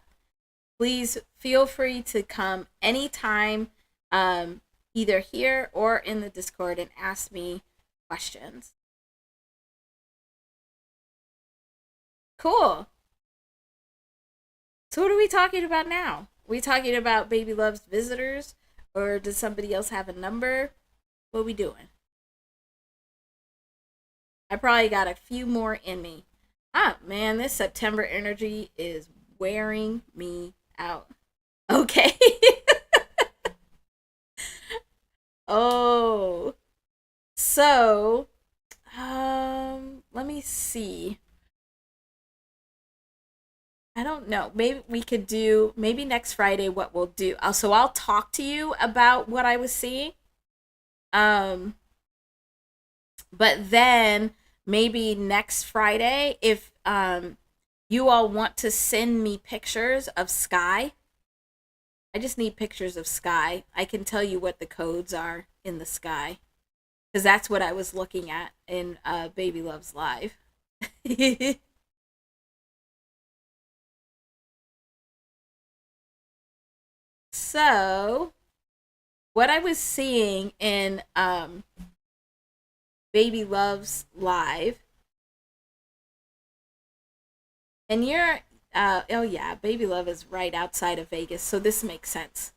Please feel free to come anytime, um, either here or in the Discord, and ask me questions. Cool. So, what are we talking about now? Are we talking about Baby Love's visitors, or does somebody else have a number? What are we doing? I probably got a few more in me. Ah, man, this September energy is wearing me out. Okay. Oh, so let me see. I don't know. Maybe we could do maybe next Friday what we'll do. So I'll talk to you about what I was seeing. Um but then maybe next Friday if you all want to send me pictures of sky. I just need pictures of sky. I can tell you what the codes are in the sky cuz that's what I was looking at in Baby Loves Live. So, what I was seeing in Baby Loves Live, and you're, oh yeah, Baby Love is right outside of Vegas, so this makes sense.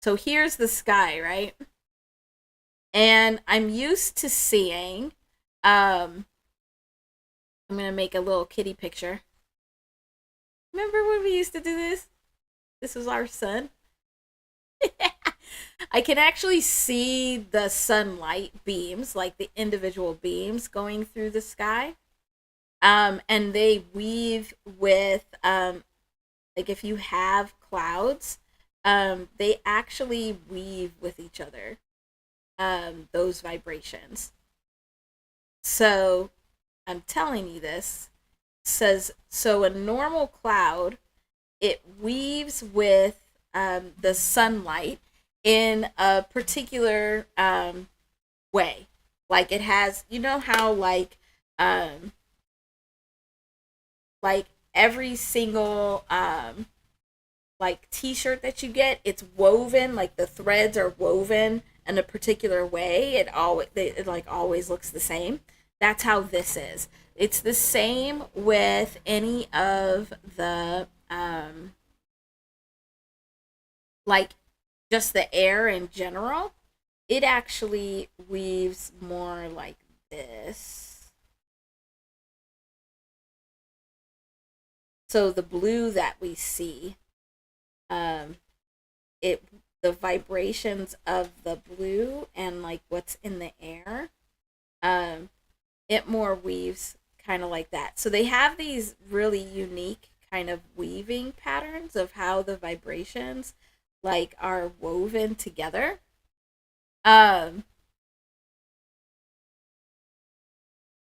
So here's the sky, right? And I'm used to seeing, I'm gonna make a little kitty picture. Remember when we used to do this? This was our son. I can actually see the sunlight beams, like the individual beams going through the sky. And they weave with like if you have clouds, they actually weave with each other, those vibrations. So I'm telling you this says so a normal cloud, it weaves with the sunlight in a particular way. Like it has, you know how um, like every single like t-shirt that you get, it's woven, like the threads are woven in a particular way. It like always looks the same. That's how this is. It's the same with any of the like just the air in general. It actually weaves more like this. So the blue that we see, um, it the vibrations of the blue and like what's in the air, um, it more weaves kind of like that. So they have these really unique kind of weaving patterns of how the vibrations like are woven together. Um,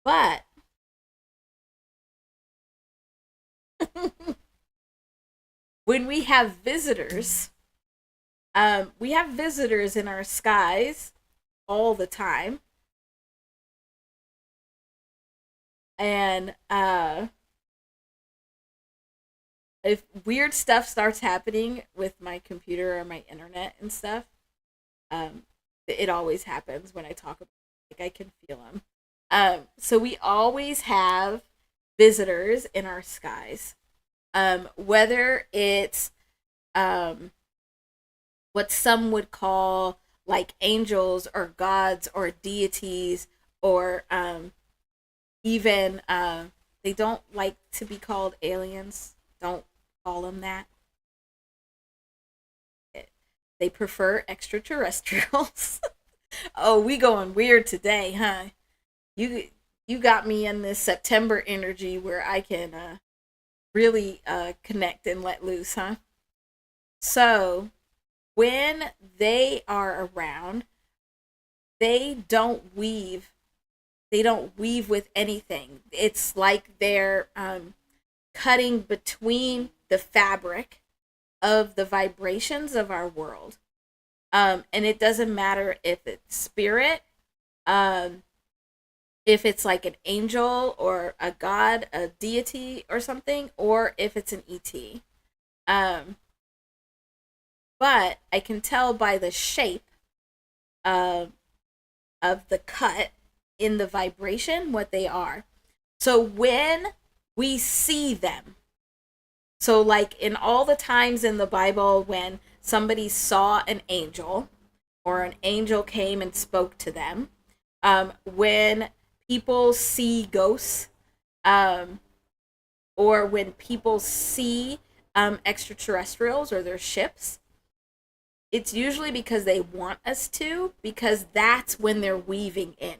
but when we have visitors in our skies all the time, and if weird stuff starts happening with my computer or my internet and stuff, um, it always happens when I talk about it. Like I can feel them. So we always have visitors in our skies. Whether it's um, what some would call like angels or gods or deities or even they don't like to be called aliens. Don't call them that. They prefer extraterrestrials. Oh, we going weird today, huh? You you got me in this September energy where I can really connect and let loose, huh? So when they are around, they don't weave. They don't weave with anything. It's like they're cutting between the fabric of the vibrations of our world. And it doesn't matter if it's spirit, um, if it's like an angel or a god, a deity or something, or if it's an ET. Um, but I can tell by the shape uh, of the cut in the vibration what they are. So when we see them, so like in all the times in the Bible when somebody saw an angel or an angel came and spoke to them, when people see ghosts, um, or when people see extraterrestrials or their ships, it's usually because they want us to, because that's when they're weaving in.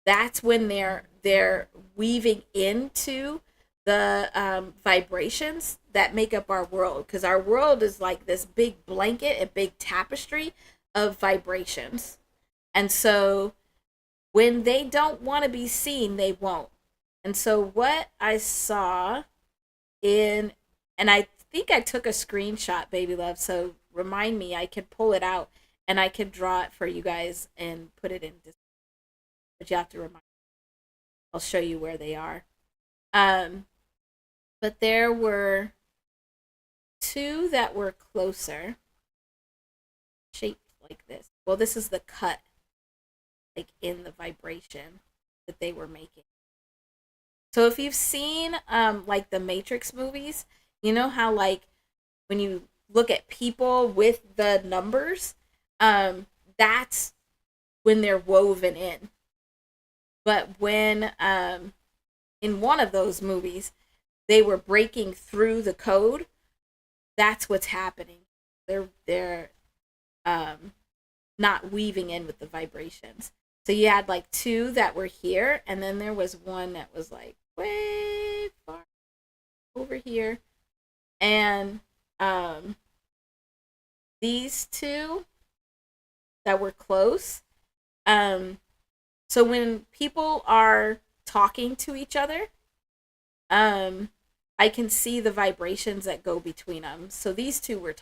That's when they're weaving into the vibrations that make up our world, because our world is like this big blanket, a big tapestry of vibrations. And so when they don't want to be seen, they won't. And so what I saw in, and I think I took a screenshot, baby love, so remind me, I can pull it out and I can draw it for you guys and put it in this, but you have to remind me. I'll show you where they are. Um, but there were two that were closer, shaped like this. Well, this is the cut, like in the vibration that they were making. So if you've seen like the Matrix movies, you know how like when you look at people with the numbers, that's when they're woven in. But when in one of those movies they were breaking through the code, that's what's happening. They're um not weaving in with the vibrations. So you had like two that were here, and then there was one that was like way far over here. And these two that were close, um, so when people are talking to each other, um, I can see the vibrations that go between them. So these two were,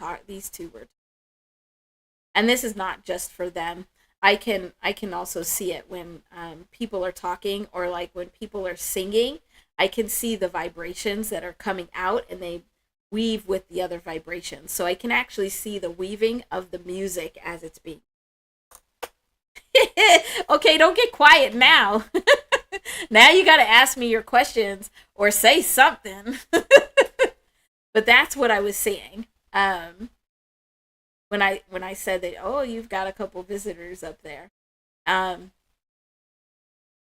and this is not just for them. I can also see it when people are talking, or like when people are singing. I can see the vibrations that are coming out, and they weave with the other vibrations. So I can actually see the weaving of the music as it's being. Okay, don't get quiet now. Now you got to ask me your questions or say something. But that's what I was seeing. When I said that, oh, you've got a couple visitors up there. Um,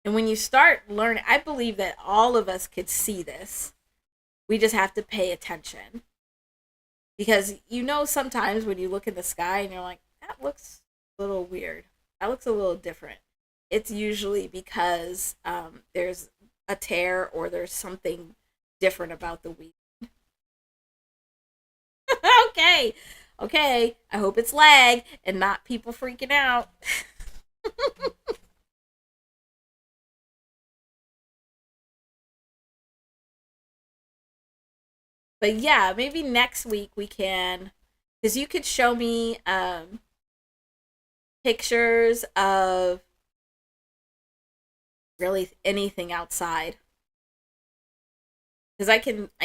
and when you start learning, I believe that all of us could see this. We just have to pay attention, because sometimes when you look in the sky and you're like, that looks a little weird. That looks a little different. It's usually because there's a tear or there's something different about the weave. Okay. Okay. I hope it's lag and not people freaking out. But yeah, maybe next week we can, because you could show me pictures of really anything outside, because I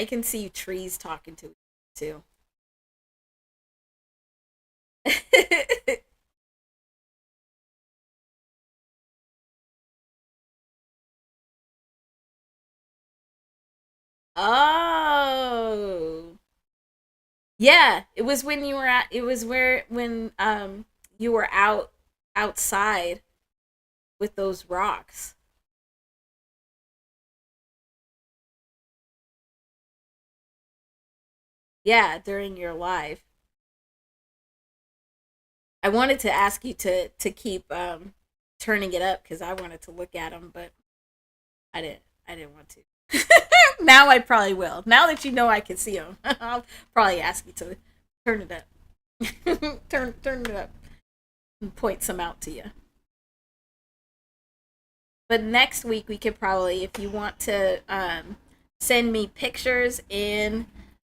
can see trees talking to too. Oh. Yeah, it was when you were at it was where when you were outside with those rocks. Yeah, during your live. I wanted to ask you to keep turning it up because I wanted to look at them, but I didn't. I didn't want to. Now I probably will. Now that you know I can see them, I'll probably ask you to turn it up. Turn it up and point some out to you. But next week we could probably, if you want to, send me pictures in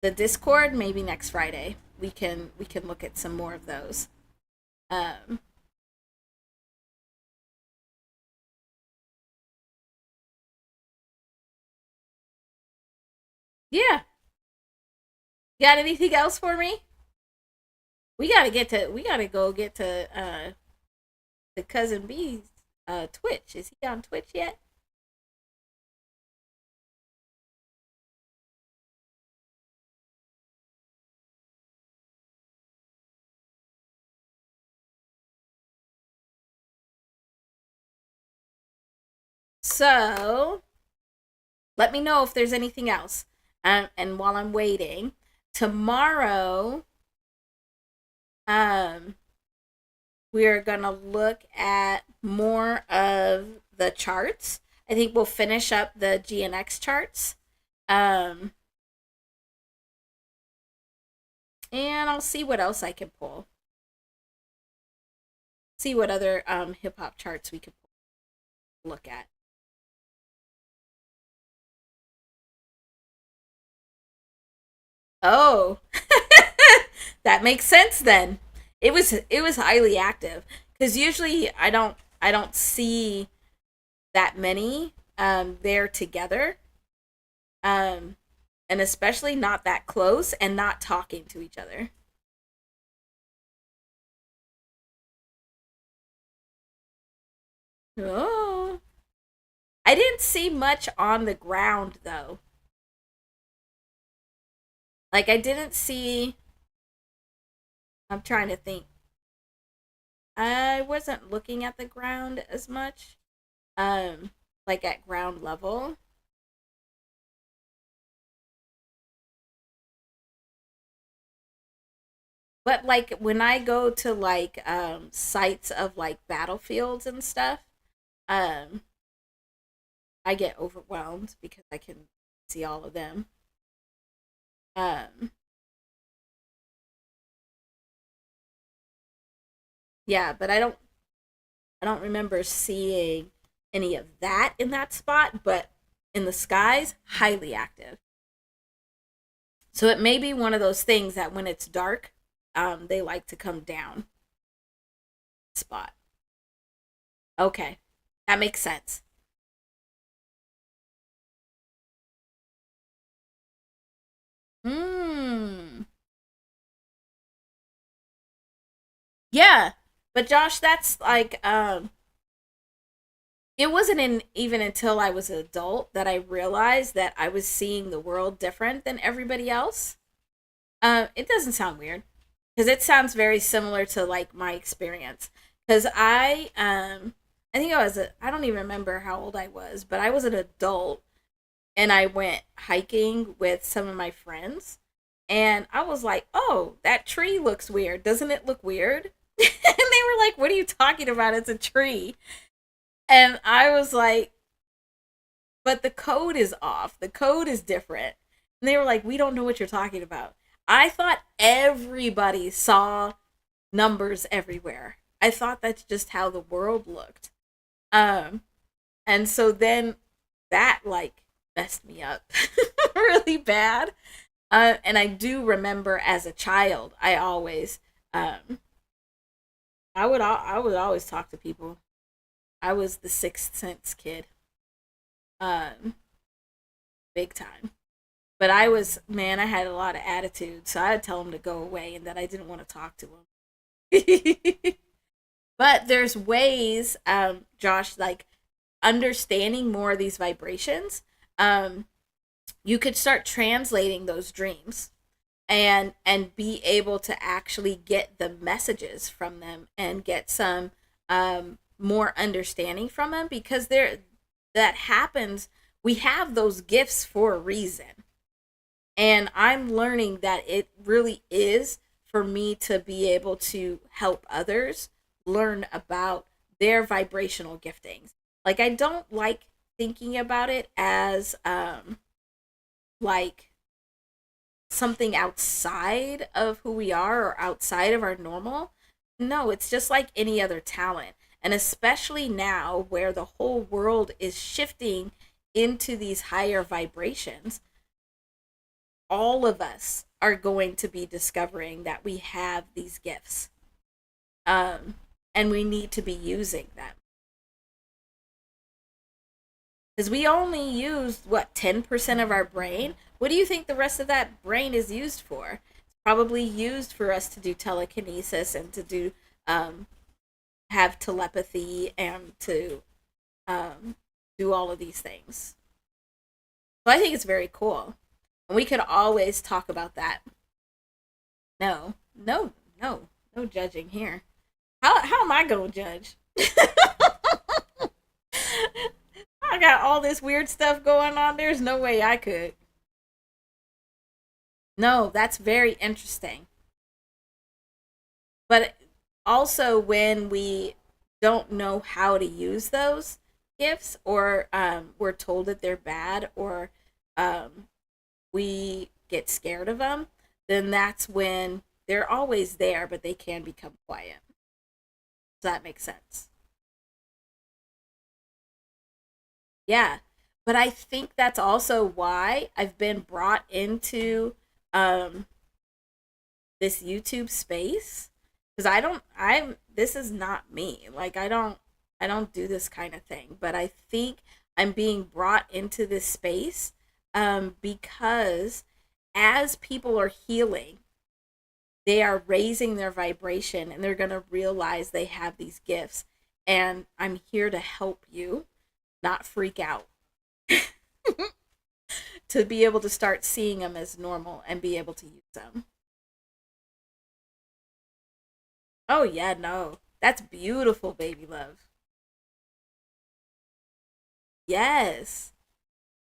the Discord. Maybe next Friday we can look at some more of those. Um, yeah. Got anything else for me? We gotta go get to the cousin B's Twitch. Is he on Twitch yet? So let me know if there's anything else. And while I'm waiting, tomorrow, um, we're gonna look at more of the charts. I think we'll finish up the GNX charts. Um, and I'll see what else I can pull. See what other hip hop charts we could look at. Oh, that makes sense then. It was highly active because usually I don't see that many there together, um, and especially not that close and not talking to each other. Oh, I didn't see much on the ground though. Like I didn't see. I'm trying to think. I wasn't looking at the ground as much, like at ground level. But like when I go to like sites of like battlefields and stuff, um I get overwhelmed because I can see all of them. Um yeah, but I don't remember seeing any of that in that spot, but in the skies, highly active. So it may be one of those things that when it's dark, they like to come down spot. Okay. That makes sense. Hmm. Yeah. But Josh, that's like it wasn't even until I was an adult that I realized that I was seeing the world different than everybody else. It doesn't sound weird because it sounds very similar to like my experience. Because I think I don't even remember how old I was, but I was an adult and I went hiking with some of my friends, and I was like, "Oh, that tree looks weird. Doesn't it look weird?" And they were like, "What are you talking about? It's a tree." And I was like, "But the code is off. The code is different." And they were like, "We don't know what you're talking about." I thought everybody saw numbers everywhere. I thought that's just how the world looked. Um, and so then that like messed me up really bad. And I do remember as a child, um, I would always talk to people. I was the sixth sense kid, um, big time. But I was, man, I had a lot of attitude, so I'd tell them to go away and that I didn't want to talk to them. But there's ways, Josh, like understanding more of these vibrations. Um, you could start translating those dreams and be able to actually get the messages from them and get some more understanding from them because there that happens. We have those gifts for a reason, and I'm learning that it really is for me to be able to help others learn about their vibrational giftings. Like, I don't like thinking about it as like something outside of who we are or outside of our normal. No, it's just like any other talent. And especially now where the whole world is shifting into these higher vibrations, all of us are going to be discovering that we have these gifts. Um, and we need to be using them. Because we only use, what, 10% of our brain? What do you think the rest of that brain is used for? It's probably used for us to do telekinesis and to do, um, have telepathy and to um, do all of these things. So I think it's very cool. And we could always talk about that. No, no, no, no judging here. How am I going to judge? I got all this weird stuff going on. There's no way I could. No, that's very interesting. But also, when we don't know how to use those gifts, or we're told that they're bad, or um, we get scared of them, then that's when they're always there, but they can become quiet. Does that make sense? Yeah. But I think that's also why I've been brought into um, this YouTube space, because this is not me. Like, I don't do this kind of thing, but I think I'm being brought into this space because as people are healing, they are raising their vibration and they're going to realize they have these gifts. And I'm here to help you not freak out, to be able to start seeing them as normal and be able to use them. Oh, yeah, no. That's beautiful, baby love. Yes.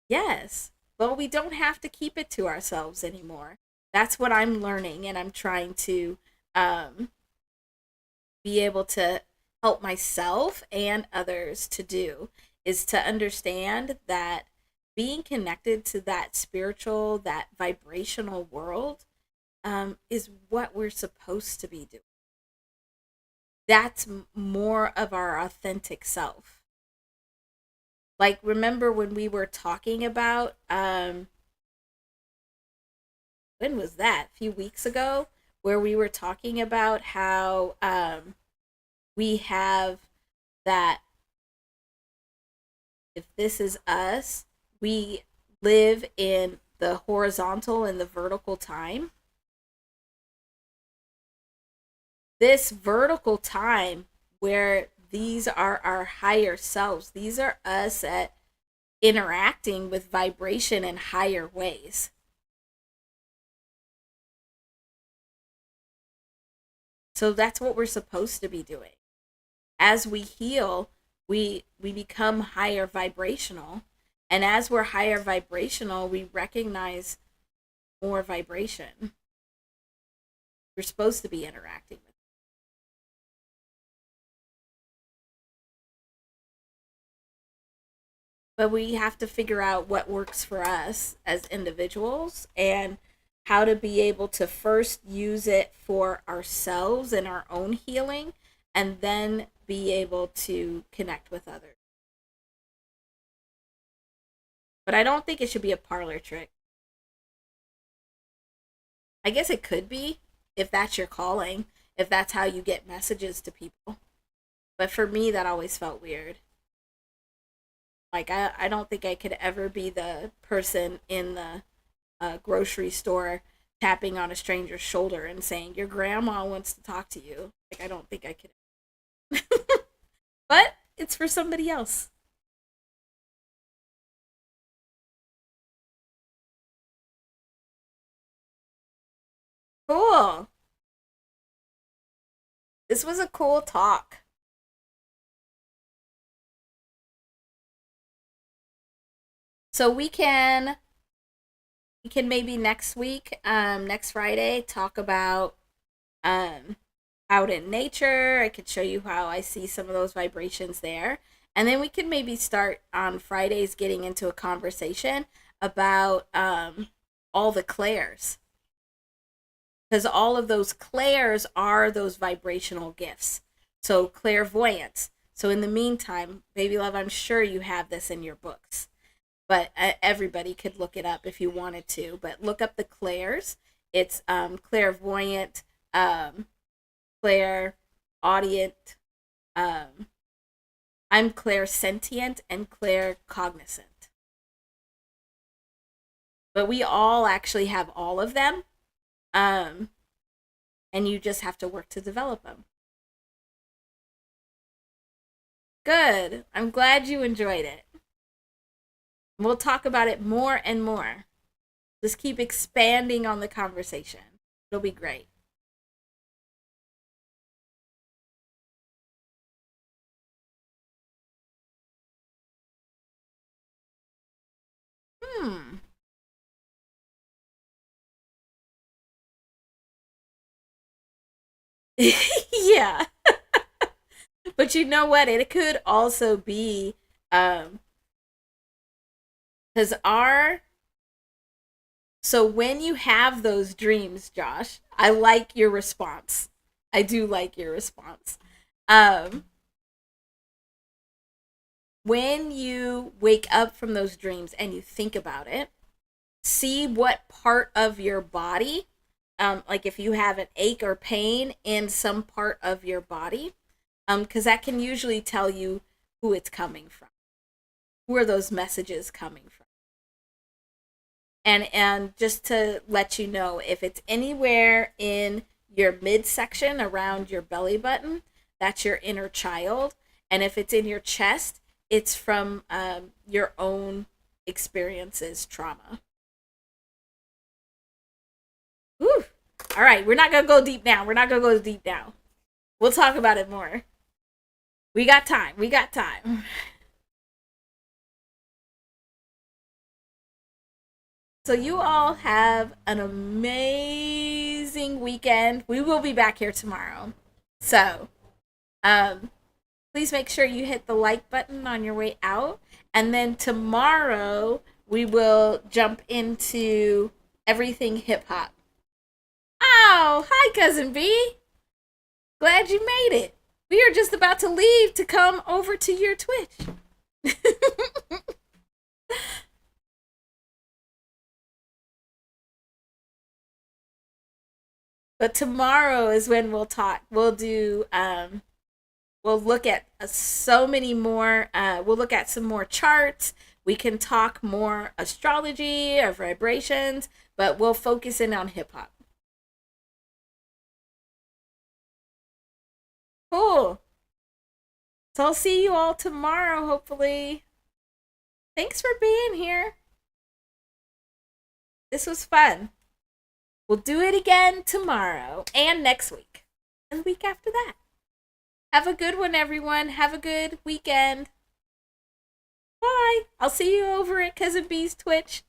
Yes. But we don't have to keep it to ourselves anymore. That's what I'm learning, and I'm trying to um, be able to help myself and others to do, is to understand that being connected to that spiritual, that vibrational world is what we're supposed to be doing. That's more of our authentic self. Like, remember when we were talking about, when was that? A few weeks ago, where we were talking about how we have that, if this is us, we live in the horizontal and the vertical time. This vertical time, where these are our higher selves, these are us at interacting with vibration in higher ways. So that's what we're supposed to be doing. As we heal, we become higher vibrational, and as we're higher vibrational, we recognize more vibration. We're supposed to be interacting with it. But we have to figure out what works for us as individuals, and how to be able to first use it for ourselves and our own healing, and then be able to connect with others. But I don't think it should be a parlor trick. I guess it could be, if that's your calling, if that's how you get messages to people. But for me, that always felt weird. Like, I don't think I could ever be the person in the grocery store tapping on a stranger's shoulder and saying, "Your grandma wants to talk to you." Like, I don't think I could. But it's for somebody else. Cool. This was a cool talk. So we can maybe next week, next Friday, talk about um, out in nature. I could show you how I see some of those vibrations there. And then we could maybe start on Fridays getting into a conversation about all the clairs. Because all of those clairs are those vibrational gifts. So, clairvoyance. So, in the meantime, baby love, I'm sure you have this in your books, but everybody could look it up if you wanted to. But look up the clairs. It's clairvoyant, clairaudient. I'm clairsentient and claircognizant. But we all actually have all of them. And you just have to work to develop them. Good. I'm glad you enjoyed it. We'll talk about it more and more. Just keep expanding on the conversation. It'll be great. Hmm. Yeah. But you know what? It could also be because our so when you have those dreams, Josh, I like your response. I do like your response. Um when you wake up from those dreams and you think about it, see what part of your body, like if you have an ache or pain in some part of your body, because that can usually tell you who it's coming from. Who are those messages coming from? And just to let you know, if it's anywhere in your midsection around your belly button, that's your inner child. And if it's in your chest, it's from your own experiences, trauma. Whew. All right, we're not gonna go deep now. We're not gonna go deep now. We'll talk about it more. We got time. We got time. So you all have an amazing weekend. We will be back here tomorrow. So, um, please make sure you hit the like button on your way out. And then tomorrow we will jump into everything hip hop. Oh, hi, Cousin B. Glad you made it. We are just about to leave to come over to your Twitch. But tomorrow is when we'll talk. We'll look at so many more, we'll look at some more charts. We can talk more astrology or vibrations, but we'll focus in on hip hop. Cool. So I'll see you all tomorrow, hopefully. Thanks for being here. This was fun. We'll do it again tomorrow and next week and the week after that. Have a good one, everyone. Have a good weekend. Bye. I'll see you over at Cousin B's Twitch.